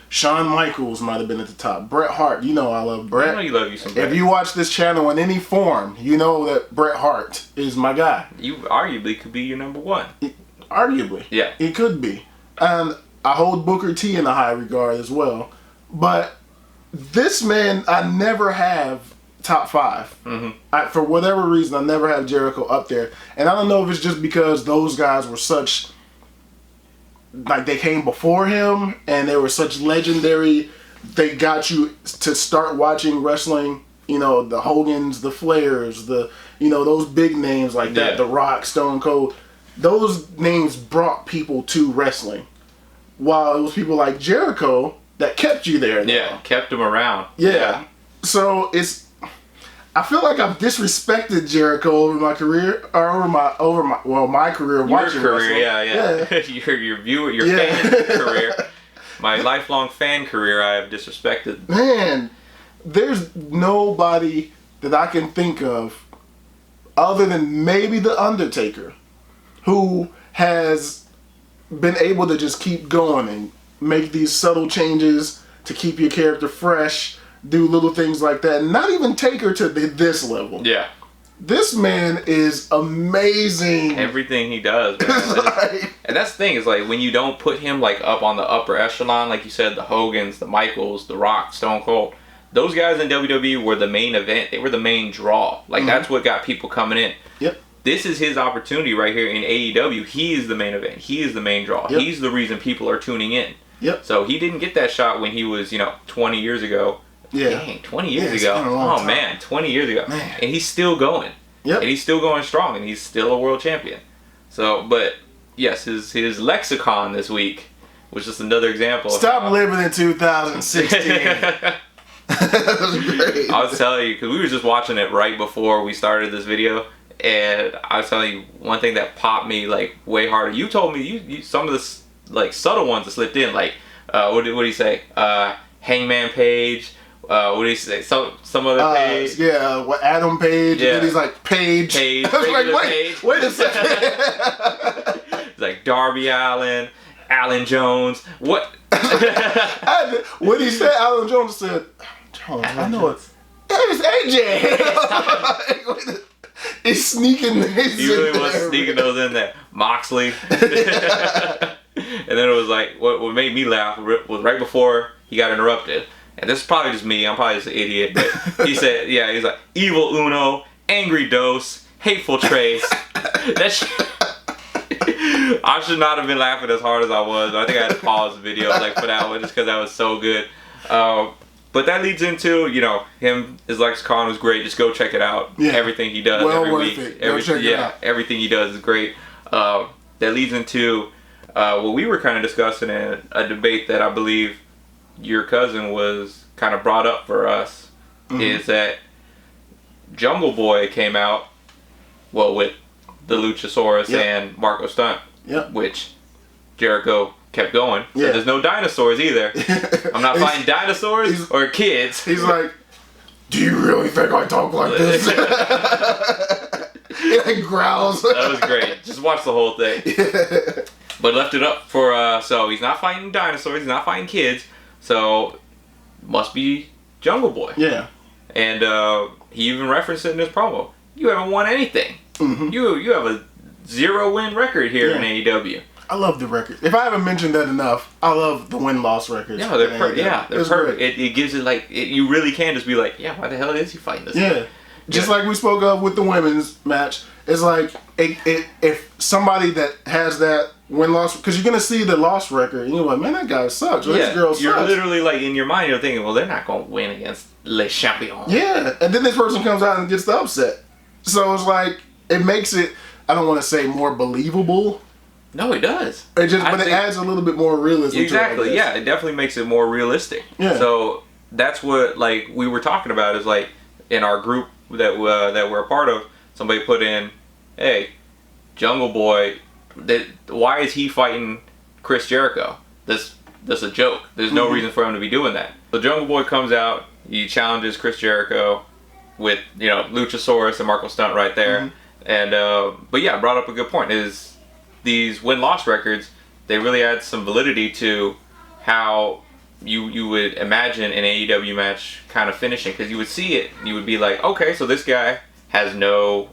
Shawn Michaels might have been at the top. Bret Hart, I love Bret. I know you love you some Bret. If you watch this channel in any form, you know that Bret Hart is my guy. You arguably could be your number one. Arguably. Yeah. He could be. And I hold Booker T in a high regard as well. But this man, I never have top 5. Mm-hmm. For whatever reason, I never have Jericho up there. And I don't know if it's just because those guys were such... like they came before him and they were such legendary. They got you to start watching wrestling. The Hogans, the Flairs, those big names like that. The Rock, Stone Cold. Those names brought people to wrestling. While it was people like Jericho that kept you there. Yeah, kept them around. Yeah. So I feel like I've disrespected Jericho over my career, or my career watching wrestling. Your fan career, my lifelong fan career. I have disrespected. Man, there's nobody that I can think of, other than maybe the Undertaker, who has been able to just keep going and make these subtle changes to keep your character fresh. Do little things like that. Not even take her to this level. Yeah. This man is amazing. Everything he does, man. And that's the thing, is like when you don't put him like up on the upper echelon, like you said, the Hogans, the Michaels, the Rock, Stone Cold, those guys in WWE were the main event. They were the main draw. Like that's what got people coming in. Yep. This is his opportunity right here in AEW. He is the main event. He is the main draw. Yep. He's the reason people are tuning in. Yep. So he didn't get that shot when he was, 20 years ago. Yeah. Dang, 20 years ago. Oh, man, 20 years ago. Man. And he's still going. Yep. And he's still going strong, and he's still a world champion. So, but, yes, his lexicon this week was just another example. Stop living in 2016. That was great. I was telling you, because we were just watching it right before we started this video, and I was telling you one thing that popped me, like, way harder. You told me you some of the, like, subtle ones that slipped in, like, what did he say? Hangman Page. What did he say? Some other Page. Yeah, Adam Page. Yeah. And then he's like, Page. I was like, wait a second. It's like Darby Allin, Alan Jones. What? When he said Alan Jones, said, I know it's AJ. He's sneaking. He really was sneaking those in there. Moxley. And then it was like, what made me laugh was right before he got interrupted. And this is probably just me. I'm probably just an idiot. But he said, he's like, Evil Uno, Angry Dose, Hateful Trace. I should not have been laughing as hard as I was. I think I had to pause the video for that one just because that was so good. But that leads into, his lexicon was great. Just go check it out. Yeah. Everything he does every week. Everything he does is great. That leads into what we were kind of discussing in a debate that I believe your cousin was kind of brought up for us, is that Jungle Boy came out, with the Luchasaurus and Marco Stunt, which Jericho kept going. So there's no dinosaurs either. I'm not fighting dinosaurs or kids. He's like, do you really think I talk like this? He like growls. That was great. Just watch the whole thing. But left it up for, so he's not fighting dinosaurs, he's not fighting kids. So, must be Jungle Boy. Yeah. And he even referenced it in his promo. You haven't won anything. Mm-hmm. You have a 0-win record here in AEW. I love the record. If I haven't mentioned that enough, I love the win-loss records. Yeah, they're perfect. It gives it you really can just be like, why the hell is he fighting this guy? Just like we spoke of with the women's match, it's like if somebody that has that win-loss, because you're gonna see the loss record, and you're like, man, that guy sucks. Or this girl sucks. You're literally like in your mind, you're thinking, well, they're not gonna win against Les Champions. Yeah, and then this person comes out and gets the upset. So it's like it makes it. I don't want to say more believable. No, it does. It adds a little bit more realism. Exactly. To it, yeah, it definitely makes it more realistic. Yeah. So that's what like we were talking about is like in our group that we're a part of. Somebody put in, hey, Jungle Boy, why is he fighting Chris Jericho? That's a joke. There's no reason for him to be doing that. So Jungle Boy comes out, he challenges Chris Jericho with Luchasaurus and Marco Stunt right there. And but yeah, brought up a good point is these win-loss records, they really add some validity to how you would imagine an AEW match kind of finishing, because you would see it and you would be like, okay, so this guy has no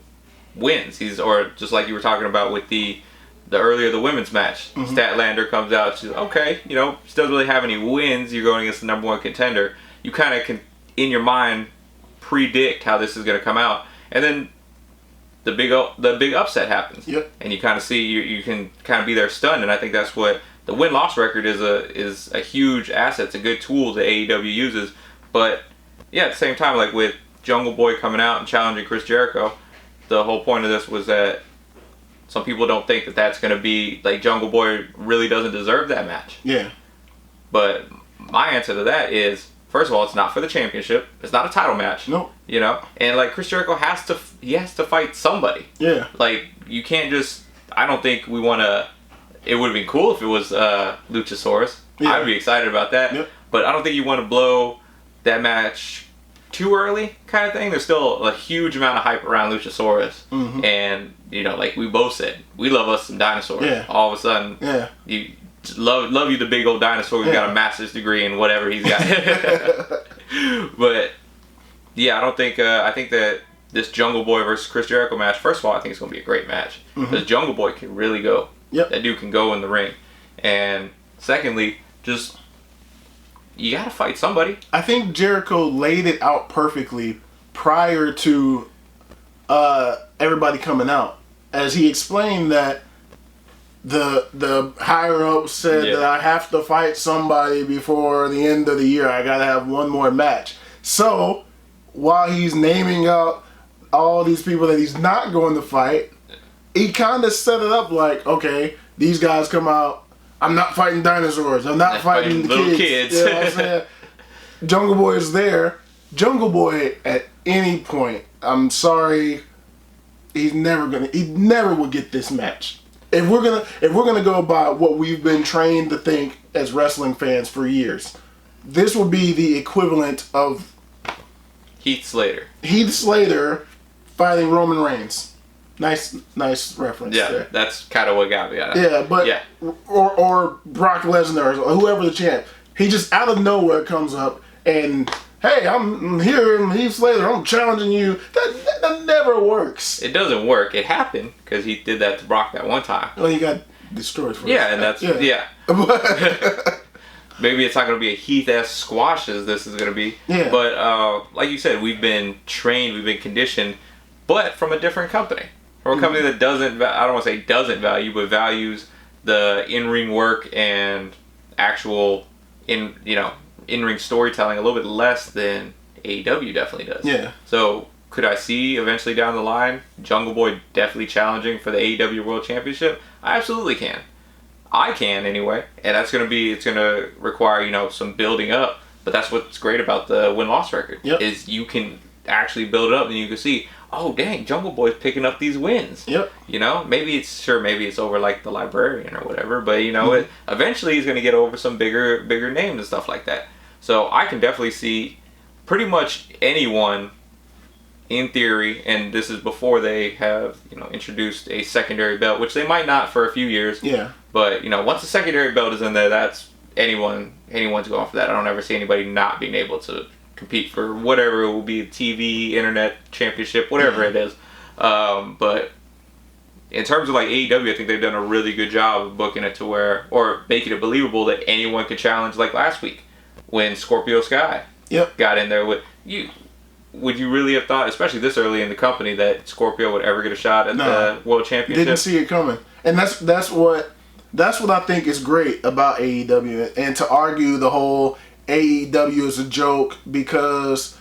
wins. Or just like you were talking about with the earlier the women's match, Statlander comes out, she's okay, she doesn't really have any wins. You're going against the number one contender. You kind of can in your mind predict how this is going to come out, and then the big upset happens. Yep. And you kind of see you can kind of be there stunned, and I think that's what the win-loss record is a huge asset. It's a good tool that AEW uses. But yeah, at the same time, like with Jungle Boy coming out and challenging Chris Jericho, the whole point of this was that some people don't think that that's going to be like Jungle Boy really doesn't deserve that match. Yeah. But my answer to that is, first of all, it's not for the championship. It's not a title match. Nope. And like Chris Jericho has to fight somebody. Yeah. Like you can't just. I don't think we want to. It would have been cool if it was Luchasaurus. Yeah. I'd be excited about that. Yep. But I don't think you want to blow that match too early, kind of thing. There's still a huge amount of hype around Luchasaurus, and like we both said, we love us some dinosaurs. Yeah. All of a sudden, you. Love you, the big old dinosaur who's got a master's degree in whatever he's got. But yeah, I think that this Jungle Boy versus Chris Jericho match, first of all, I think it's going to be a great match because Jungle Boy can really go. Yep. That dude can go in the ring. And secondly, just you got to fight somebody. I think Jericho laid it out perfectly prior to everybody coming out, as he explained that the higher up said that I have to fight somebody before the end of the year. I gotta have one more match. So while he's naming out all these people that he's not going to fight, he kind of set it up like, okay, these guys come out. I'm not fighting dinosaurs. I'm not fighting the little kids. You know what I'm saying? Jungle Boy is there. Jungle Boy at any point, I'm sorry, he never would get this match. If we're gonna go by what we've been trained to think as wrestling fans for years, this would be the equivalent of Heath Slater. Heath Slater fighting Roman Reigns. Nice reference. Yeah, there. That's kind of what got me out of it. Yeah, but or Brock Lesnar or whoever the champ, he just out of nowhere comes up and, hey, I'm here, Heath Slater, I'm challenging you. That never works. It doesn't work. It happened because he did that to Brock that one time. Well, he got destroyed for it. And that's, maybe it's not going to be a Heath-esque squash as this is going to be. Yeah. But like you said, we've been trained, we've been conditioned, but from a different company. From a company that doesn't, I don't want to say doesn't value, but values the in-ring work and actual in-ring storytelling a little bit less than AEW definitely does. Yeah. So could I see eventually down the line Jungle Boy definitely challenging for the AEW World Championship? I absolutely can. I can anyway, and it's going to require some building up. But that's what's great about the win-loss record is you can actually build it up and you can see, oh dang, Jungle Boy's picking up these wins. Yep. Maybe it's over like the Librarian or whatever, but eventually he's going to get over some bigger names and stuff like that. So I can definitely see pretty much anyone, in theory, and this is before they have introduced a secondary belt, which they might not for a few years. Yeah. But once the secondary belt is in there, that's anyone's going for that. I don't ever see anybody not being able to compete for whatever it will be, TV, internet championship, whatever it is. But in terms of like AEW, I think they've done a really good job of booking it to where, or making it believable that anyone could challenge, like last week when Scorpio Sky got in there with you. would you really have thought, especially this early in the company, that Scorpio would ever get a shot at the World Championship? Didn't see it coming, and that's what I think is great about AEW, and to argue the whole AEW is a joke because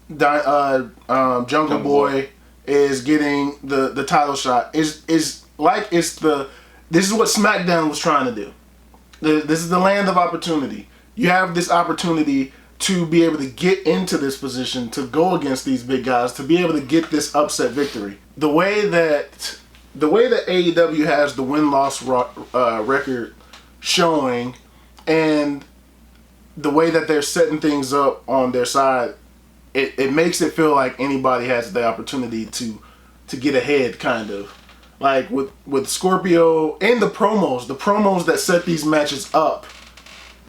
Jungle Boy is getting the title shot is like this is what SmackDown was trying to do. This is the land of opportunity. You have this opportunity to be able to get into this position, to go against these big guys, to be able to get this upset victory. The way that AEW has the win-loss record showing, and the way that they're setting things up on their side, it makes it feel like anybody has the opportunity to get ahead, kind of. Like with Scorpio and the promos that set these matches up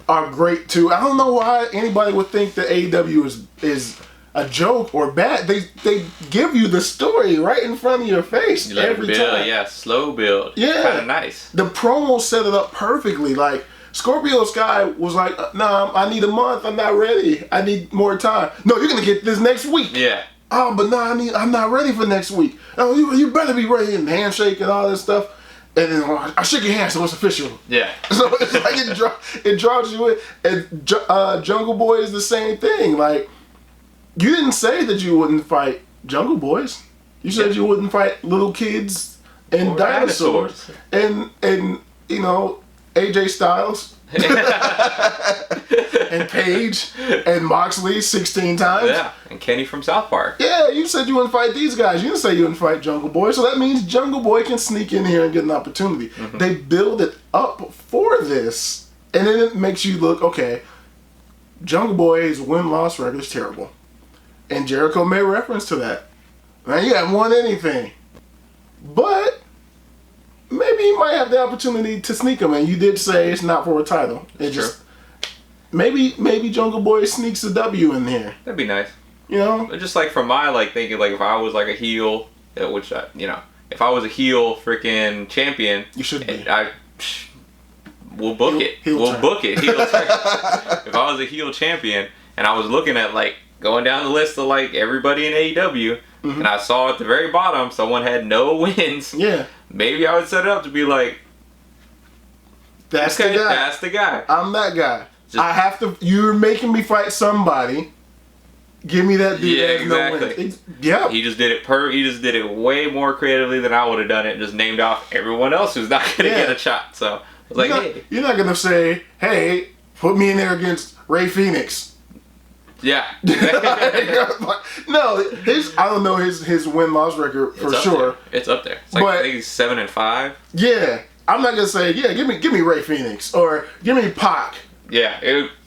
are great too. I don't know why anybody would think that AEW is a joke or bad. They give you the story right in front of your face every time. Yeah, slow build. Yeah, kind of nice. The promo set it up perfectly. Like Scorpio Sky was like, "Nah, I need a month. I'm not ready. I need more time." No, you're gonna get this next week. Yeah. Oh, but no, I'm not ready for next week. Oh, you better be ready, and handshake and all this stuff. And then I shake your hand, so it's official. Yeah. So it's like it draws you in. And Jungle Boy is the same thing. Like, you didn't say that you wouldn't fight Jungle Boys. You said you wouldn't fight little kids and or dinosaurs. And you know, AJ Styles. And Paige and Moxley 16 times. Yeah, and Kenny from South Park. Yeah, you said you wouldn't fight these guys. You didn't say you wouldn't fight Jungle Boy. So that means Jungle Boy can sneak in here and get an opportunity. Mm-hmm. They build it up for this. And then it makes you look, okay, Jungle Boy's win-loss record is terrible. And Jericho made reference to that. Man, you haven't won anything. But maybe you might have the opportunity to sneak him. And you did say it's not for a title. It's just... Maybe Jungle Boy sneaks a W in here. That'd be nice. You know? Just like from my thinking, if I was like a heel, which if I was a heel freaking champion, you should be. We'll book it. We'll book it. Heel turn. If I was a heel champion and I was looking at going down the list of everybody in AEW, mm-hmm. and I saw at the very bottom someone had no wins. Yeah. Maybe I would set it up to be like, that's the guy. That's the guy. I'm that guy. I have to. You're making me fight somebody. Give me that dude. Yeah, exactly. Yeah. He just did it. He just did it way more creatively than I would have done it. And just named off everyone else who's not gonna get a shot. So I was like, hey, you're not gonna say, hey, put me in there against Ray Phoenix. Yeah. No, I don't know his win-loss record for sure. It's up there. It's I think he's 7-5. Yeah, I'm not gonna say, yeah, give me Ray Phoenix or give me Pac. Yeah,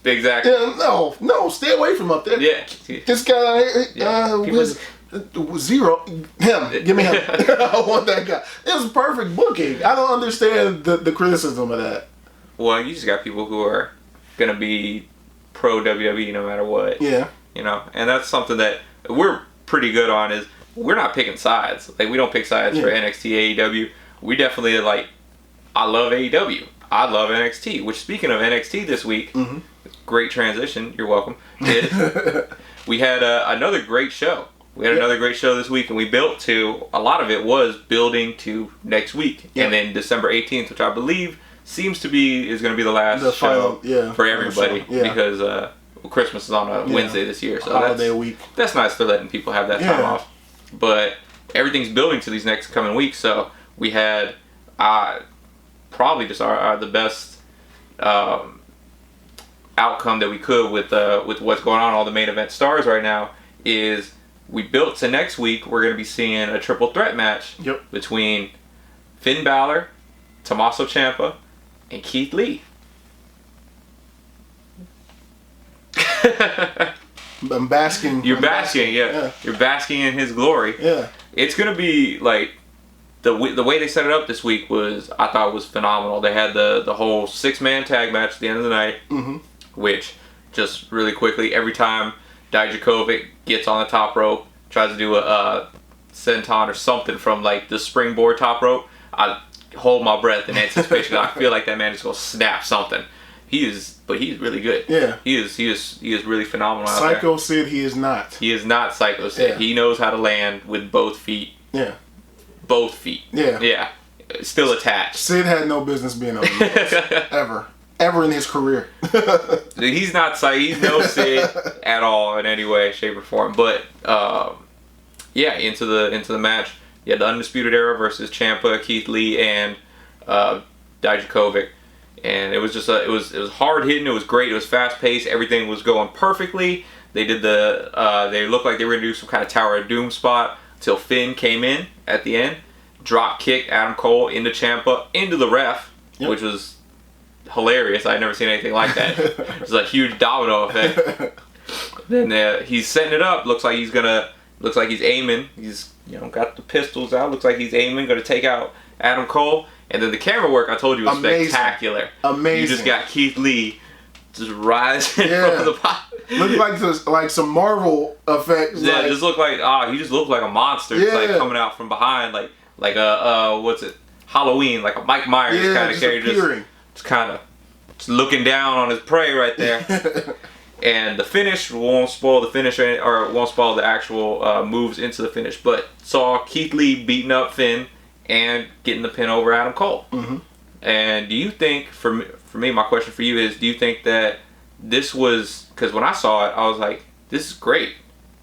exactly. Yeah, no, stay away from up there. Yeah. This guy, zero. Him, give me him. I want that guy. It was perfect booking. I don't understand the criticism of that. Well, you just got people who are gonna be pro WWE no matter what. Yeah. And that's something that we're pretty good on is we're not picking sides. We don't pick sides for NXT, AEW. We definitely I love AEW. I love NXT, which speaking of NXT this week, mm-hmm. Great transition, you're welcome, we had another great show. We had another great show this week, and we built to, a lot of it was building to next week. And then December 18th, which I believe is going to be the last show for everybody because Christmas is on a Wednesday this year. So holiday week. That's nice for letting people have that time off. But everything's building to these next coming weeks, so we had... probably just the best outcome that we could with what's going on. All the main event stars right now is we built to next week. We're going to be seeing a triple threat match between Finn Balor, Tommaso Ciampa, and Keith Lee. I'm basking. You're basking, yeah. You're basking in his glory. Yeah. It's going to be the way they set it up this week I thought was phenomenal. They had the whole 6-man tag match at the end of the night, mm-hmm. which, just really quickly, every time Dr Kovac gets on the top rope, tries to do a senton or something from the springboard top rope, I hold my breath in anticipation. I feel like that man is going to snap something. But he's really good. Yeah. He is really phenomenal out Psycho there. Sid, he is not. He is not Psycho Sid. Yeah. He knows how to land with both feet. Yeah. Both feet. Yeah. Yeah. Still attached. Sid had no business being on the Ever. Ever in his career. He's not Psycho. He's no Sid at all in any way, shape, or form. But, yeah, into the match. You had the Undisputed Era versus Ciampa, Keith Lee, and Dr Kovac. And it was just it was hard hitting. It was great. It was fast paced. Everything was going perfectly. They did they looked like they were gonna do some kind of Tower of Doom spot until Finn came in at the end, drop kick Adam Cole into Ciampa into the ref, which was hilarious. I'd never seen anything like that. It was a huge domino effect. Then he's setting it up. Looks like he's aiming. He's got the pistols out. Looks like he's aiming. Gonna take out Adam Cole. And then the camera work, I told you, was spectacular. Amazing. You just got Keith Lee just rising from the pot. Looked like some Marvel effects. Yeah, it just looked like he just looked like a monster. Just like coming out from behind, like a what's it? Halloween, like a Mike Myers kind of character. Just kind of looking down on his prey right there. And the finish, won't spoil the finish or won't spoil the actual moves into the finish, but saw Keith Lee beating up Finn and getting the pin over Adam Cole. Mm-hmm. And do you think, for me, my question for you is, do you think that this was, because when I saw it, I was like, this is great,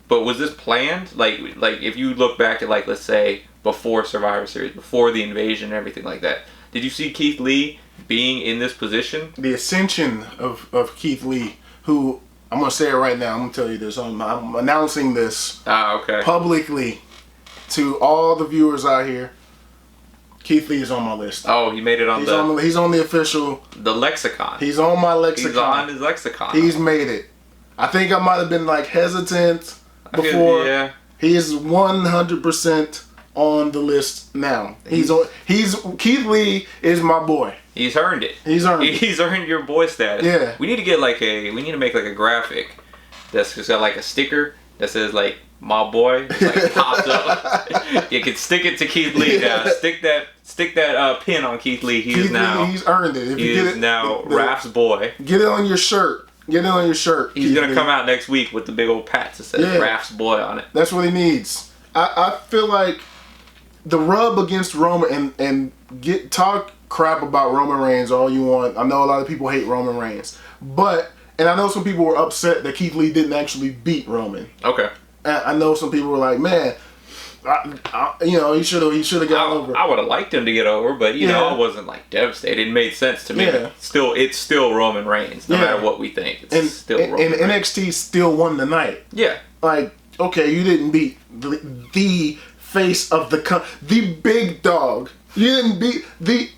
but was this planned? Like if you look back at, like, let's say, before Survivor Series, before the invasion and everything like that, did you see Keith Lee being in this position? The ascension of Keith Lee, who, I'm going to say it right now, I'm going to tell you this, I'm announcing this publicly to all the viewers out here. Keith Lee is on my list. Oh, he made it on he's on the official. The lexicon. He's on my lexicon. He's on his lexicon. He's made it. I think I might have been hesitant before. Yeah. He is 100% on the list now. Keith Lee is my boy. He's earned it. He's earned your boy status. Yeah. We need to get make a graphic that's just got like a sticker that says like my boy, pops up. You can stick it to Keith Lee now. Stick that pin on Keith Lee. He's earned it. He is now Raph's boy. Get it on your shirt. He's gonna come out next week with the big old patch that says Raph's boy on it. That's what he needs. I feel like the rub against Roman and talk crap about Roman Reigns all you want. I know a lot of people hate Roman Reigns, and I know some people were upset that Keith Lee didn't actually beat Roman. Okay. I know some people were like, man, he should have got over. I would have liked him to get over, but I wasn't devastated. It made sense to me. Yeah. It's still Roman Reigns, no matter what we think. It's still Roman Reigns. And NXT still won the night. Yeah. Okay, you didn't beat the face of the big dog. You didn't beat the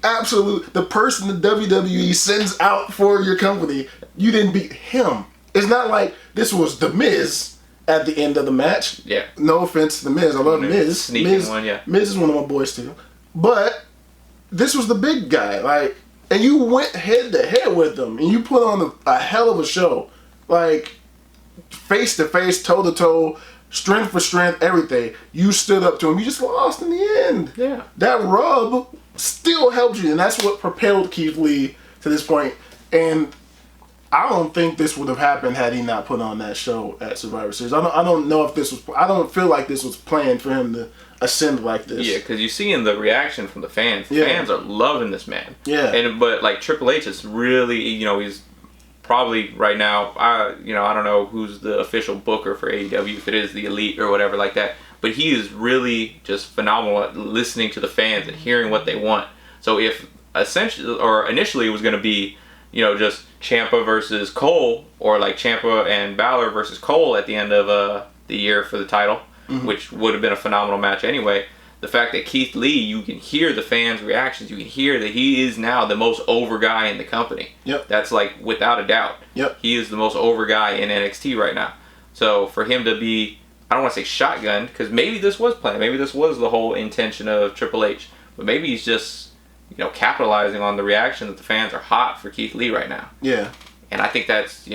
person the WWE sends out for your company. You didn't beat him. It's not like this was The Miz at the end of the match. Yeah. No offense to The Miz. I love Miz. Sneaking one, yeah. Miz is one of my boys too. But this was the big guy. And you went head to head with him. And you put on a hell of a show. Face to face, toe to toe, strength for strength, everything. You stood up to him. You just lost in the end. Yeah. That rub still helped you. And that's what propelled Keith Lee to this point. And I don't think this would have happened had he not put on that show at Survivor Series. I don't know if this was. I don't feel like this was planned for him to ascend like this. Yeah, because you see in the reaction from the fans. The fans are loving this man. Yeah. But Triple H is really, he's probably right now. I don't know who's the official booker for AEW, if it is the Elite or whatever like that. But he is really just phenomenal at listening to the fans and hearing what they want. So if initially it was going to be, just Ciampa versus Cole, or Ciampa and Balor versus Cole at the end of the year for the title, which would have been a phenomenal match anyway. The fact that Keith Lee, you can hear the fans' reactions, you can hear that he is now the most over guy in the company. Yep. That's without a doubt. Yep. He is the most over guy in NXT right now. So for him to be, I don't want to say shotgunned, because maybe this was planned, maybe this was the whole intention of Triple H, but maybe he's just capitalizing on the reaction that the fans are hot for Keith Lee right now. Yeah. And I think that's,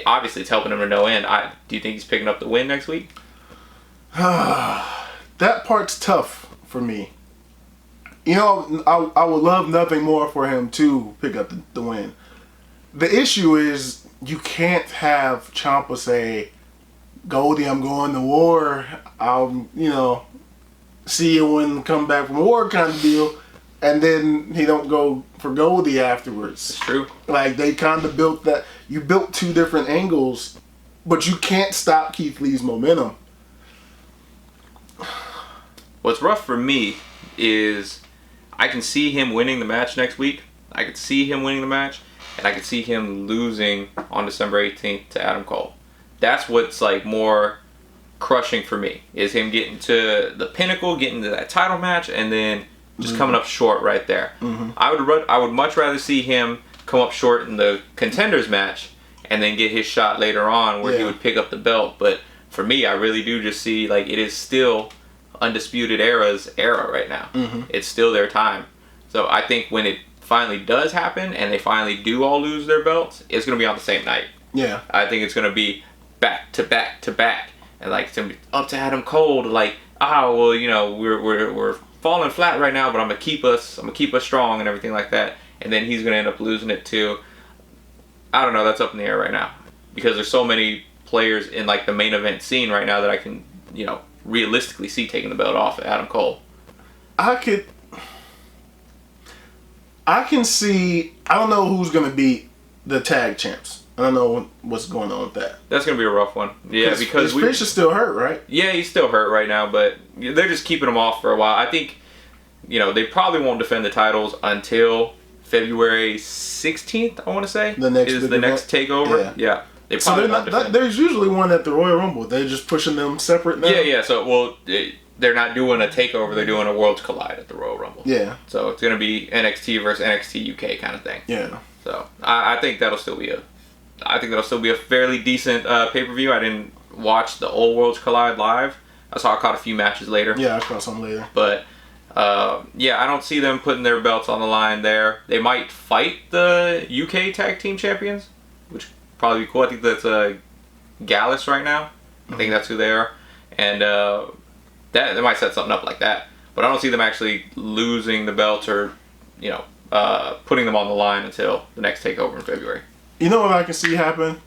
obviously it's helping him to no end. Do you think he's picking up the win next week? That part's tough for me. I would love nothing more for him to pick up the win. the issue is you can't have Ciampa say, Goldie, I'm going to war. I'll, see you when come back from war kind of deal. And then he don't go for Goldie afterwards. It's true. Like, they kind of built that. You built two different angles, but you can't stop Keith Lee's momentum. What's rough for me is I can see him winning the match next week. I could see him winning the match. And I could see him losing on December 18th to Adam Cole. That's what's like more crushing for me, is him getting to the pinnacle, getting to that title match, and then just coming up short right there. Mm-hmm. I would much rather see him come up short in the contenders match and then get his shot later on where he would pick up the belt. But for me, I really do just see like it is still Undisputed Era's era right now. Mm-hmm. It's still their time. So I think when it finally does happen and they finally do all lose their belts, it's going to be on the same night. Yeah. I think it's going to be back to back to back. And like to up to Adam Cole to like, we're falling flat right now, but I'm gonna keep us strong and everything like that. And then he's gonna end up losing it to, I don't know, that's up in the air right now. Because there's so many players in like the main event scene right now that I can, realistically see taking the belt off of Adam Cole. I can see, I don't know who's gonna beat the tag champs. I don't know what's going on with that. That's going to be a rough one. Yeah, because Fish is still hurt, right? Yeah, he's still hurt right now, but they're just keeping him off for a while. I think, they probably won't defend the titles until February 16th, I want to say. The next takeover. Yeah. They probably won't defend. There's usually one at the Royal Rumble. They're just pushing them separate now. Yeah. So, they're not doing a takeover. They're doing a Worlds Collide at the Royal Rumble. Yeah. So, it's going to be NXT versus NXT UK kind of thing. Yeah. So, I think that'll still be a fairly decent pay-per-view. I didn't watch the old Worlds Collide live. I caught a few matches later. Yeah, I caught some later. But, I don't see them putting their belts on the line there. They might fight the UK Tag Team Champions, which would probably be cool. I think that's Gallus right now. I think that's who they are. And they might set something up like that. But I don't see them actually losing the belts or, putting them on the line until the next takeover in February. You know what I can see happen,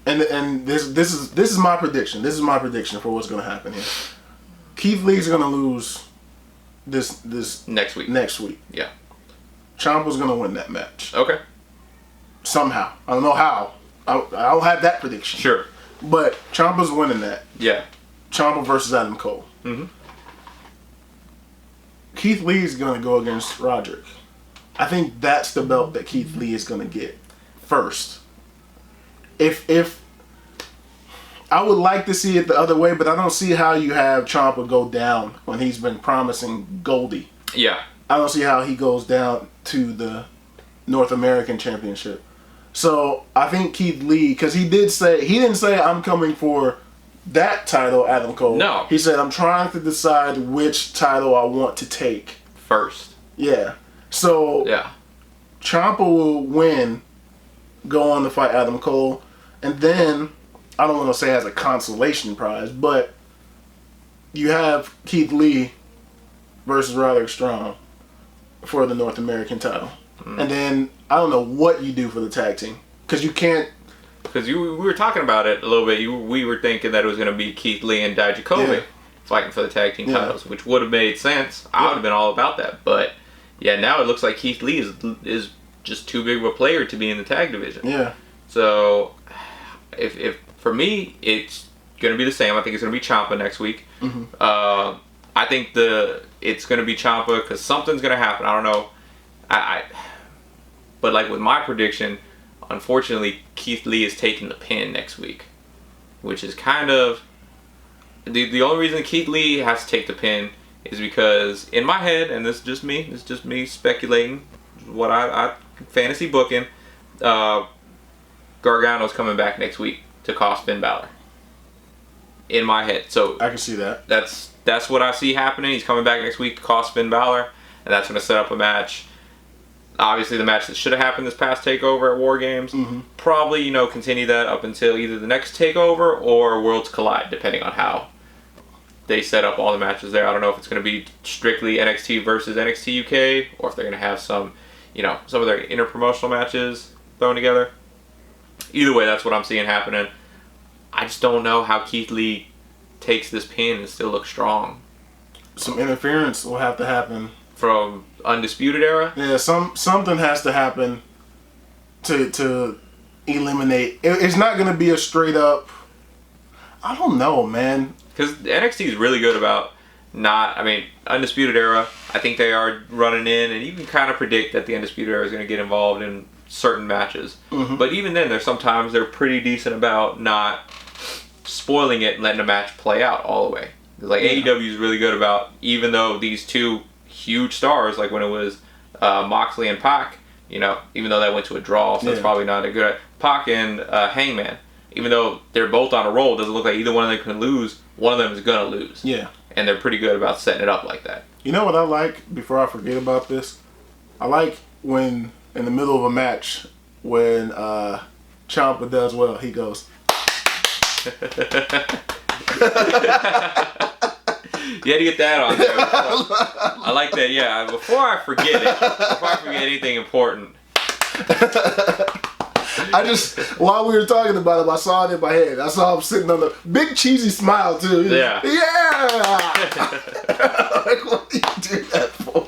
and this is my prediction. This is my prediction for what's going to happen here. Keith Lee's going to lose this next week. Yeah. Ciampa's going to win that match. Okay. Somehow, I don't know how. I don't have that prediction. Sure. But Ciampa's winning that. Yeah. Ciampa versus Adam Cole. Mm-hmm. Keith Lee's going to go against Roderick. I think that's the belt that Keith Lee is going to get first. If I would like to see it the other way, but I don't see how you have Ciampa go down when he's been promising Goldie. Yeah. I don't see how he goes down to the North American Championship. So I think Keith Lee, because he didn't say I'm coming for that title, Adam Cole. No. He said I'm trying to decide which title I want to take first. Yeah. So Ciampa will win, go on to fight Adam Cole, and then I don't want to say as a consolation prize, but you have Keith Lee versus Roderick Strong for the North American title. And then I don't know what you do for the tag team, because you can't. Because we were talking about it a little bit. We were thinking that it was going to be Keith Lee and Dr Kovac fighting for the tag team titles, which would have made sense. I would have been all about that, but now it looks like Keith Lee is just too big of a player to be in the tag division. Yeah. So if for me it's going to be the same. I think it's going to be Ciampa next week. Mm-hmm. I think it's going to be Ciampa because something's going to happen. I don't know. But like with my prediction, unfortunately, Keith Lee is taking the pin next week, which is kind of the only reason Keith Lee has to take the pin is because in my head, and this is just me speculating, what I fantasy booking, Gargano's coming back next week to cost Finn Balor. In my head, so I can see that. That's what I see happening. He's coming back next week to cost Finn Balor, and that's going to set up a match. Obviously, the match that should have happened this past takeover at War Games. Mm-hmm. Probably, continue that up until either the next takeover or Worlds Collide, depending on how they set up all the matches there. I don't know if it's going to be strictly NXT versus NXT UK, or if they're going to have some of their interpromotional matches. thrown together. Either way, that's what I'm seeing happening. I just don't know how Keith Lee takes this pin and still looks strong. Some interference will have to happen from Undisputed Era. Yeah, something has to happen to eliminate. It's not going to be a straight up. I don't know, man. Because NXT is really good about not. I mean, Undisputed Era. I think they are running in, and you can kind of predict that the Undisputed Era is going to get involved in certain matches. Mm-hmm. But even then, there's sometimes they're pretty decent about not spoiling it and letting the match play out all the way. Like AEW is really good about, even though these two huge stars, like when it was Moxley and Pac, you know, even though that went to a draw, so it's probably not a good. Pac and Hangman, even though they're both on a roll, it doesn't look like either one of them can lose. One of them is gonna lose. Yeah, and they're pretty good about setting it up like that. You know what I like? Before I forget about this, I like when in the middle of a match when Ciampa does well, he goes. You had to get that on there. I like that, yeah. Before I forget anything important. I just, while we were talking about him, I saw it in my head. I saw him sitting on the big cheesy smile, too. Yeah. Like, what do you do that for?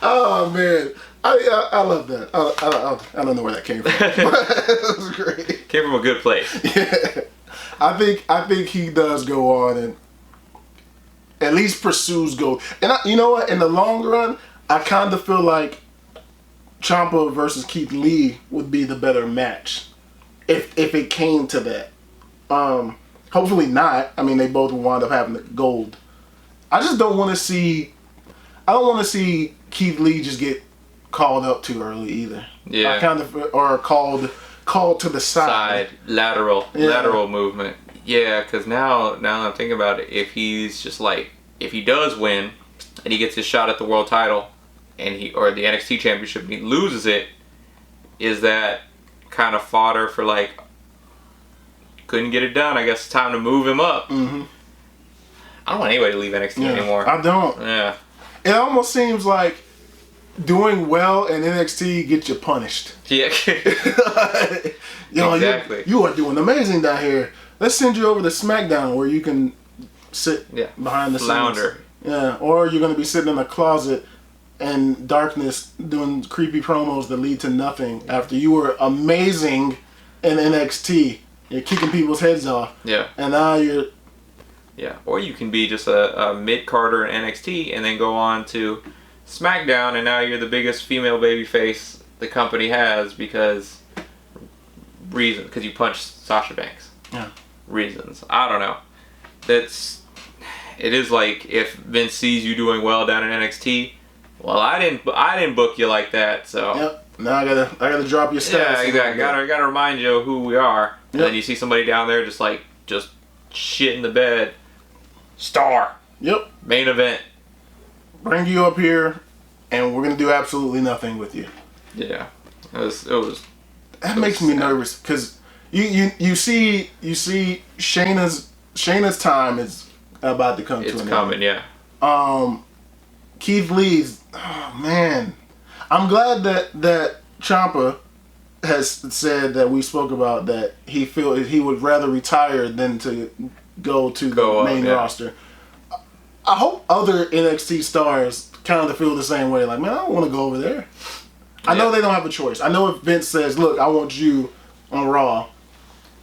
Oh, man. I love that. I don't know where that came from. It was great. Came from a good place. Yeah. I think he does go on and at least pursues gold. And you know what? In the long run, I kind of feel like Ciampa versus Keith Lee would be the better match if it came to that. Hopefully not. I mean, they both will wind up having the gold. I just don't want to see. I don't want to see Keith Lee just get called up too early either. Yeah. I kind of or called to the side. Lateral movement. Yeah, because now that I'm thinking about it, if he's just like, if he does win and he gets his shot at the world title and or the NXT championship and he loses it, is that kind of fodder for like, couldn't get it done, I guess it's time to move him up. Mm-hmm. I don't want anybody to leave NXT anymore. I don't. Yeah. It almost seems like doing well in NXT gets you punished. Yeah. Exactly. You are doing amazing down here. Let's send you over to SmackDown where you can sit behind the flounder. scenes. Yeah, or you're going to be sitting in a closet in darkness doing creepy promos that lead to nothing after you were amazing in NXT. You're kicking people's heads off. Yeah. And now you're... Yeah, or you can be just a mid-carder in NXT and then go on to SmackDown and now you're the biggest female babyface the company has because you punched Sasha Banks. Yeah. Reasons. I don't know. It is like if Vince sees you doing well down in NXT, well, I didn't book you like that, so. Yep. Now I gotta drop your stats. Yeah, exactly. Gotta remind you of who we are. And then you see somebody down there just shit in the bed. Star. Yep. Main event. Bring you up here, and we're gonna do absolutely nothing with you. Yeah. It was. That makes me nervous because you see Shayna's time is about to come to an end. It's coming, yeah. Keith Lee's, oh man, I'm glad that Ciampa has said that we spoke about that he would rather retire than to go to the main roster. I hope other NXT stars kind of feel the same way. Like, man, I don't want to go over there. I know they don't have a choice. I know if Vince says, look, I want you on Raw.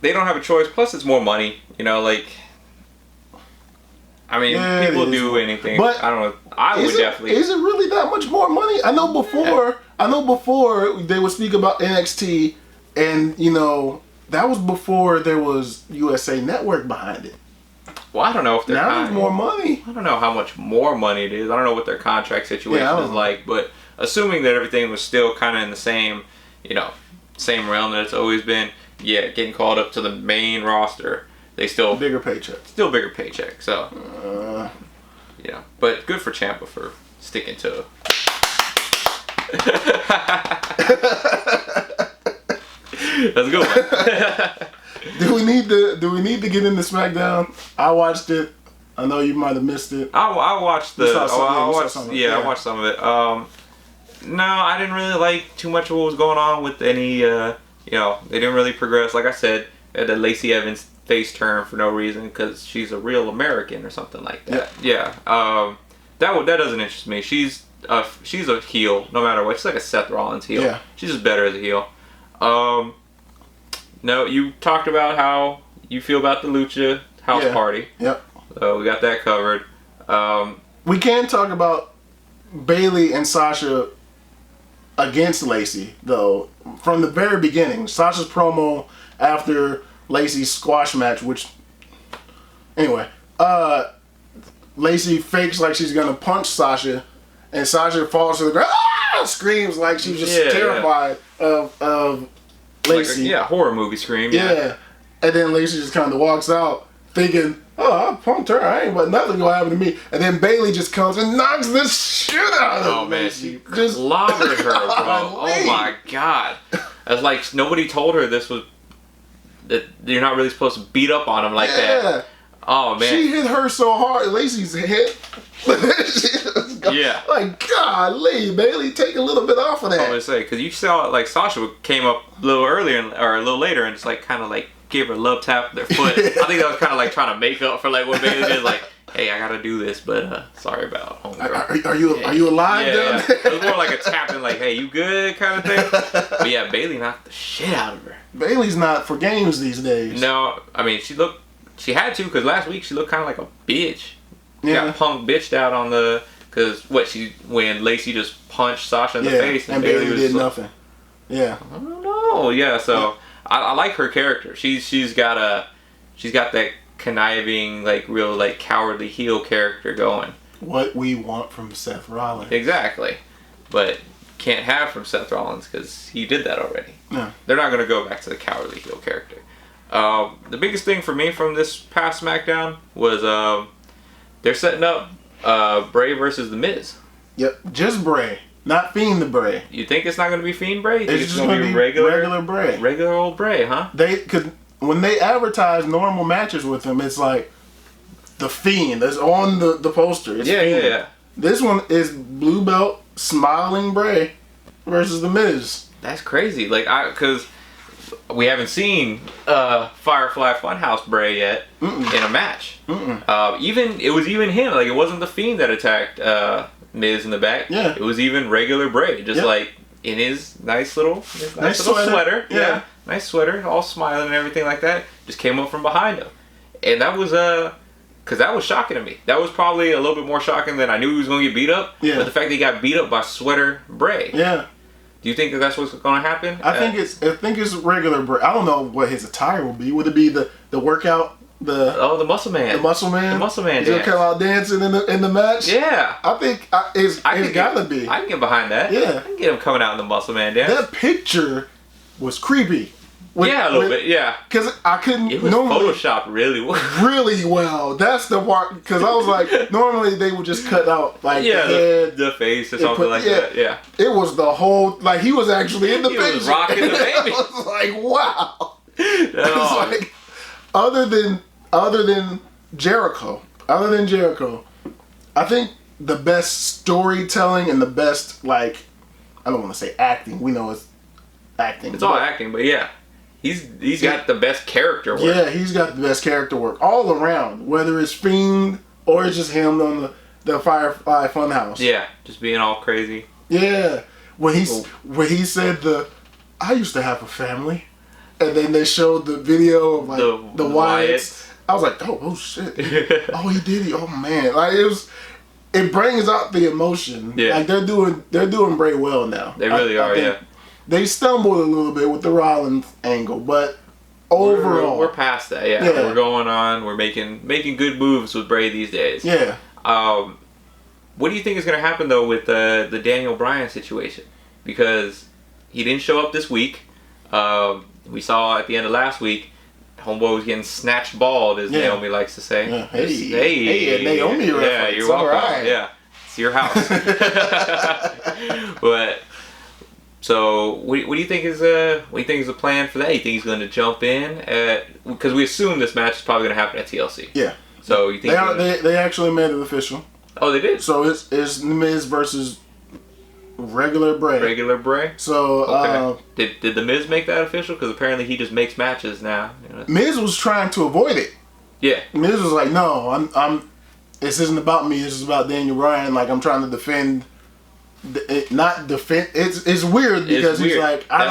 They don't have a choice. Plus, it's more money. You know, like, I mean, people do anything. But I don't know. I would definitely. Is it really that much more money? I know before they would speak about NXT, and you know that was before there was USA Network behind it. Well, I don't know if now there's more money. I don't know how much more money it is. I don't know what their contract situation is like, but assuming that everything was still kind of in the same, same realm that it's always been, getting called up to the main roster, they still bigger paycheck. Still bigger paycheck. So, but good for Ciampa for sticking to. That's a good one. Do we need to get into SmackDown? I watched it. I know you might have missed it. I watched I watched some of it. No, I didn't really like too much of what was going on with any. They didn't really progress. Like I said, the Lacey Evans face turn for no reason because she's a real American or something like that. Yeah. That doesn't interest me. She's a heel no matter what. She's like a Seth Rollins heel. Yeah. She's just better as a heel. No, you talked about how you feel about the Lucha house party. Yep. So we got that covered. We can talk about Bayley and Sasha against Lacey, though. From the very beginning, Sasha's promo after Lacey's squash match, which... Anyway, Lacey fakes like she's going to punch Sasha, and Sasha falls to the ground, screams like she's just terrified of Lacey. Like horror movie scream. Yeah. And then Lacey just kind of walks out thinking, oh, I punked her. I ain't but nothing gonna happen to me. And then Bayley just comes and knocks the shit out of her. Oh man, she just clobbered her, bro. Oh my god. It's like nobody told her that you're not really supposed to beat up on him like that. Oh man, she hit her so hard. Lacey's head. Like golly, Bayley, take a little bit off of that. I was gonna say because you saw like Sasha came up a little earlier or a little later and just like kind of like gave her a love tap with their foot. I think that was kind of like trying to make up for like what Bayley did. Like, hey, I gotta do this, but sorry about homegirl. Are you alive? Yeah. It was more like a tap and like, hey, you good kind of thing. But yeah, Bayley knocked the shit out of her. Bayley's not for games these days. No, I mean she had to because last week she looked kind of like a bitch. She got punk bitched out on the when Lacey just punched Sasha in the face and Bayley did nothing. Yeah. I don't know. Yeah, so I like her character. She's got that conniving, like real like cowardly heel character going. What we want from Seth Rollins. Exactly. But can't have from Seth Rollins because he did that already. No. They're not going to go back to the cowardly heel character. The biggest thing for me from this past SmackDown was they're setting up Bray versus The Miz. Yep, just Bray, not Fiend the Bray. You think it's not going to be Fiend Bray? You think it's just going to be regular Bray. Regular old Bray, huh? Because when they advertise normal matches with him, it's like the Fiend that's on the poster. It's yeah. This one is blue belt smiling Bray versus The Miz. That's crazy. Like because we haven't seen Firefly Funhouse Bray yet in a match. It was even him. Like it wasn't the Fiend that attacked Miz in the back. Yeah. It was even regular Bray, just like in his nice little sweater. Yeah. Nice sweater, all smiling and everything like that. Just came up from behind him, and that was because that was shocking to me. That was probably a little bit more shocking than I knew he was going to get beat up. Yeah. But the fact that he got beat up by sweater Bray. Yeah. Do you think that's what's going to happen? I think it's regular Bray. I don't know what his attire will be. Would it be the workout? The muscle man. The muscle man. The muscle man. He's gonna come out dancing in the match. Yeah. I think it's gotta be. I can get behind that. Yeah. I can get him coming out in the muscle man dance. That picture was creepy. A little bit. Yeah. Because I couldn't. It was photoshopped really well. Really well. That's the part. Because I was like, normally they would just cut out like the head, the face, or something like that. Yeah. It was the whole like he was actually in the picture. He was rocking the baby. I was like, wow. It's like other than Jericho, I think the best storytelling and the best I don't want to say acting. We know it's acting. It's all acting, but yeah. He's got the best character work. Yeah, he's got the best character work all around. Whether it's Fiend or it's just him on the Firefly Funhouse. Yeah, just being all crazy. Yeah, when he said I used to have a family, and then they showed the video of the Wyatts. I was like, oh shit, oh he did it, oh man, like it brings out the emotion. Yeah, like they're doing Bray well now. They really are. Yeah. They stumbled a little bit with the Rollins angle, but overall we're past that. Yeah, we're going on. We're making good moves with Bray these days. Yeah. What do you think is going to happen though with the Daniel Bryan situation? Because he didn't show up this week. We saw at the end of last week, Homeboy was getting snatched bald, as Naomi likes to say. Yeah. Hey, Naomi reference. Yeah, you're welcome. Right. Yeah, it's your house. But. So, what do you think is the plan for that? You think he's going to jump in because we assume this match is probably going to happen at TLC. Yeah. So you think they actually made it official? Oh, they did. So it's Miz versus regular Bray. Regular Bray. So did the Miz make that official? Because apparently he just makes matches now. You know? Miz was trying to avoid it. Yeah. Miz was like, no, I'm. This isn't about me. This is about Daniel Bryan. Like I'm trying to defend. Not defend. It's weird because he's like, I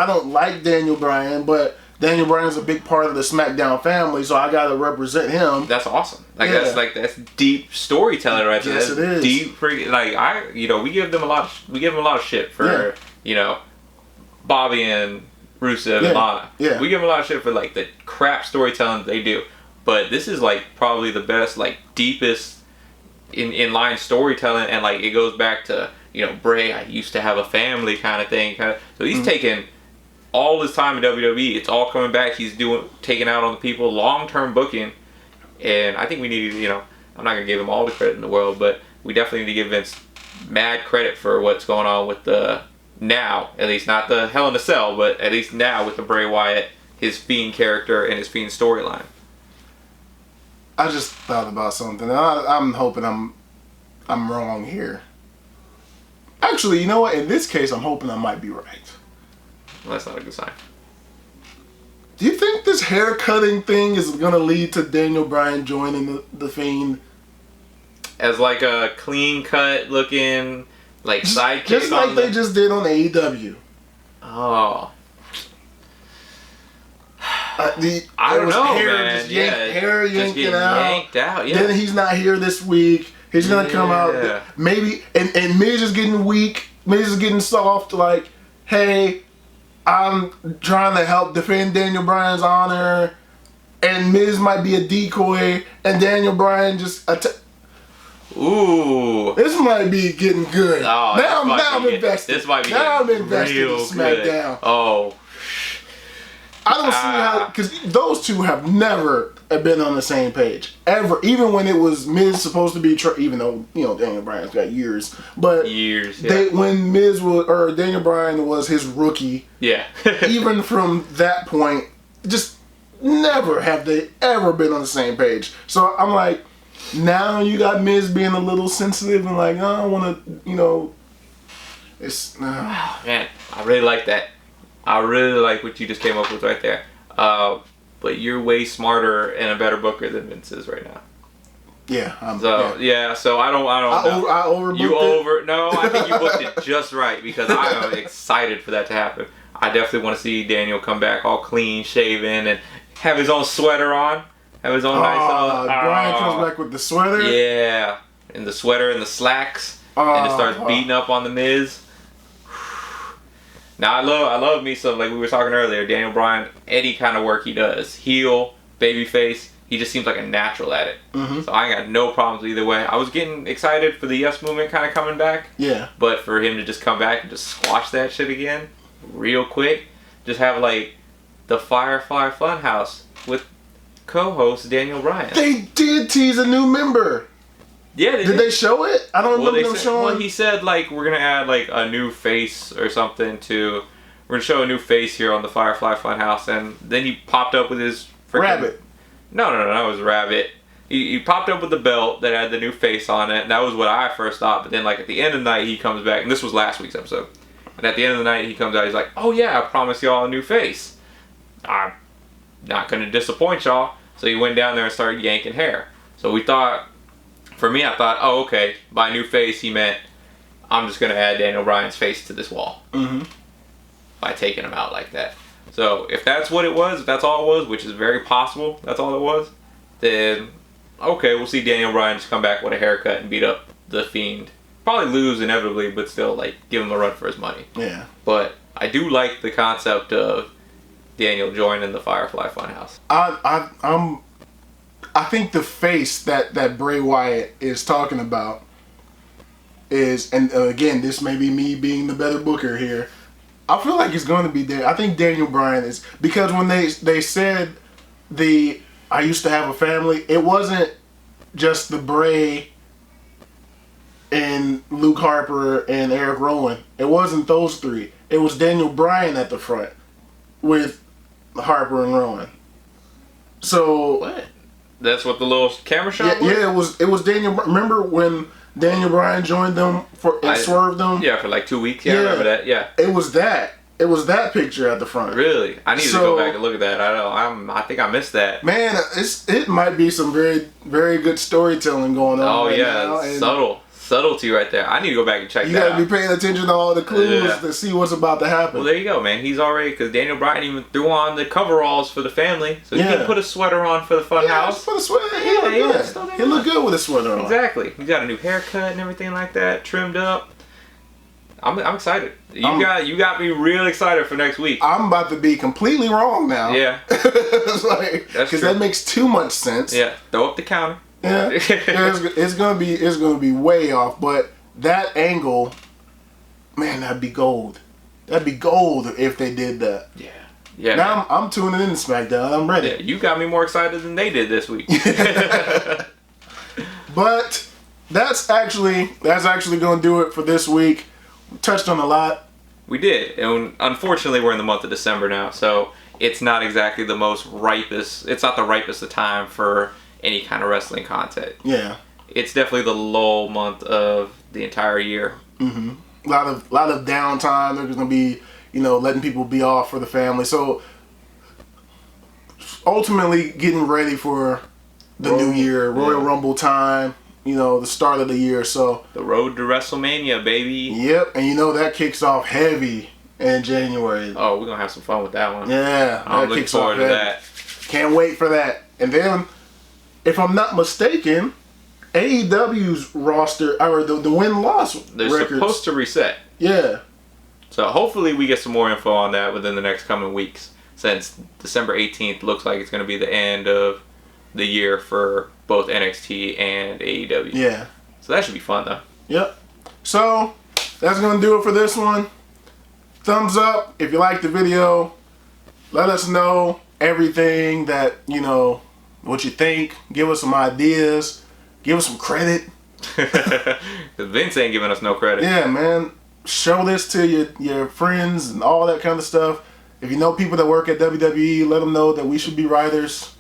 don't like Daniel Bryan, but Daniel Bryan's a big part of the SmackDown family, so I gotta represent him. That's awesome. That's deep storytelling right there. Yes, it is. Deep we give them a lot of shit for Bobby and Rusev and Lana. Yeah. We give them a lot of shit for like the crap storytelling they do. But this is like probably the best, like deepest in line storytelling, and like it goes back to Bray, I used to have a family kind of thing. So he's taking all his time in WWE. It's all coming back. He's taking out on the people, long-term booking. And I think we need to, I'm not going to give him all the credit in the world, but we definitely need to give Vince mad credit for what's going on with the now, at least not the Hell in a Cell, but at least now with the Bray Wyatt, his Fiend character and his Fiend storyline. I just thought about something. I'm hoping I'm wrong here. Actually, you know what? In this case, I'm hoping I might be right. Well, that's not a good sign. Do you think this hair cutting thing is going to lead to Daniel Bryan joining the Fiend? As like a clean cut looking, like sidekick? Just like they just did on AEW. Oh. I don't know, man. Hair yanking yanked out. Yeah. Then he's not here this week. He's gonna come out maybe, and Miz is getting weak. Miz is getting soft. Like, hey, I'm trying to help defend Daniel Bryan's honor, and Miz might be a decoy, and Daniel Bryan just. Ooh, this might be getting good. Oh, now I'm invested. This might be now I'm invested in SmackDown. Good. Oh. I don't see how, because those two have never been on the same page ever. Even when it was Miz supposed to be, even though Daniel Bryan's got years, but when Miz was or Daniel Bryan was his rookie, even from that point, just never have they ever been on the same page. So I'm like, now you got Miz being a little sensitive and like, I want to, it's man, I really like that. I really like what you just came up with right there. But you're way smarter and a better booker than Vince is right now. Yeah. So I don't know. I overbooked it. No, I think you booked it just right because I am excited for that to happen. I definitely want to see Daniel come back all clean shaven and have his own sweater on. Have his own nice Bryan comes back with the sweater? Yeah. And the sweater and the slacks. And it starts beating up on the Miz. Now I love me some, like we were talking earlier, Daniel Bryan, any kind of work he does, heel, babyface, he just seems like a natural at it. Mm-hmm. So I ain't got no problems either way. I was getting excited for the Yes Movement kind of coming back. Yeah. But for him to just come back and just squash that shit again, real quick, just have like the Firefly Funhouse with co-host Daniel Bryan. They did tease a new member. Yeah, did they show it? I don't remember them showing. Well, he said like we're gonna add like a new face or something to. We're gonna show a new face here on the Firefly Funhouse, and then he popped up with his Rabbit. No, it was Rabbit. He popped up with the belt that had the new face on it, and that was what I first thought. But then like at the end of the night, he comes back, and this was last week's episode. And at the end of the night, he comes out. He's like, "Oh yeah, I promised y'all a new face. I'm not gonna disappoint y'all." So he went down there and started yanking hair. So we thought. For me, I thought, oh, okay, by new face, he meant I'm just going to add Daniel Bryan's face to this wall by taking him out like that. So if that's what it was, if that's all it was, which is very possible, that's all it was, then okay, we'll see Daniel Bryan just come back with a haircut and beat up the Fiend. Probably lose inevitably, but still like give him a run for his money. Yeah. But I do like the concept of Daniel joining the Firefly Funhouse. I think the face that Bray Wyatt is talking about is, and again, this may be me being the better booker here. I feel like it's going to be there. I think Daniel Bryan is, because when they said I used to have a family, it wasn't just the Bray and Luke Harper and Eric Rowan. It wasn't those three. It was Daniel Bryan at the front with Harper and Rowan. So what? That's what the little camera shot was? Yeah, it was Daniel. Remember when Daniel Bryan joined them and swerved them. Yeah, for like 2 weeks. Yeah, I remember that. Yeah. It was that. It was that picture at the front. Really? I need to go back and look at that. I think I missed that. Man, it might be some very, very good storytelling going on. Oh, right now. Subtlety right there. I need to go back and check that out. You gotta be paying attention to all the clues to see what's about to happen. Well, there you go, man. He's already, because Daniel Bryan even threw on the coveralls for the family, so he can put a sweater on for the fun house. Put a sweater. He look good with a sweater on. Exactly. He got a new haircut and everything like that, trimmed up. I'm excited. You got me real excited for next week. I'm about to be completely wrong now. Yeah. It's like, because that makes too much sense. Yeah. Throw up the counter. Yeah. It's gonna be way off, but that angle, man, that'd be gold. That'd be gold if they did that. Yeah. Yeah. Now I'm tuning in to SmackDown. I'm ready. Yeah, you got me more excited than they did this week. But that's actually gonna do it for this week. We touched on a lot. We did, and unfortunately, we're in the month of December now, so it's not exactly the most ripest. It's not the ripest of time for any kind of wrestling content. Yeah. It's definitely the lull month of the entire year. Mm-hmm. A lot of downtime. There's gonna be, letting people be off for the family. So ultimately, getting ready for the new year, Royal Rumble time. The start of the year. So the road to WrestleMania, baby. Yep, and that kicks off heavy in January. Oh, we're gonna have some fun with that one. Yeah, I'm looking forward to that. Can't wait for that. And then, if I'm not mistaken, AEW's roster or the win-loss they're records supposed to reset. Yeah. So hopefully we get some more info on that within the next coming weeks, since December 18th looks like it's going to be the end of the year for both NXT and AEW. Yeah. So that should be fun, though. Yep. So that's going to do it for this one. Thumbs up if you liked the video. Let us know everything that, what you think. Give us some ideas. Give us some credit. Because Vince ain't giving us no credit. Yeah, man. Show this to your friends and all that kind of stuff. If you know people that work at WWE, let them know that we should be writers.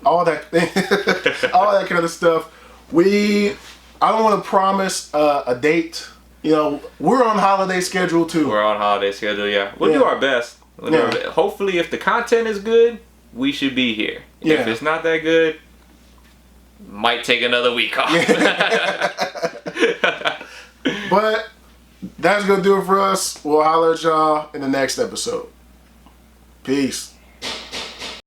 All that all that kind of stuff. I don't want to promise a date. We're on holiday schedule too. We're on holiday schedule, yeah. We'll do our best. Hopefully, if the content is good, we should be here. If it's not that good, might take another week off. But that's going to do it for us. We'll holler at y'all in the next episode. Peace.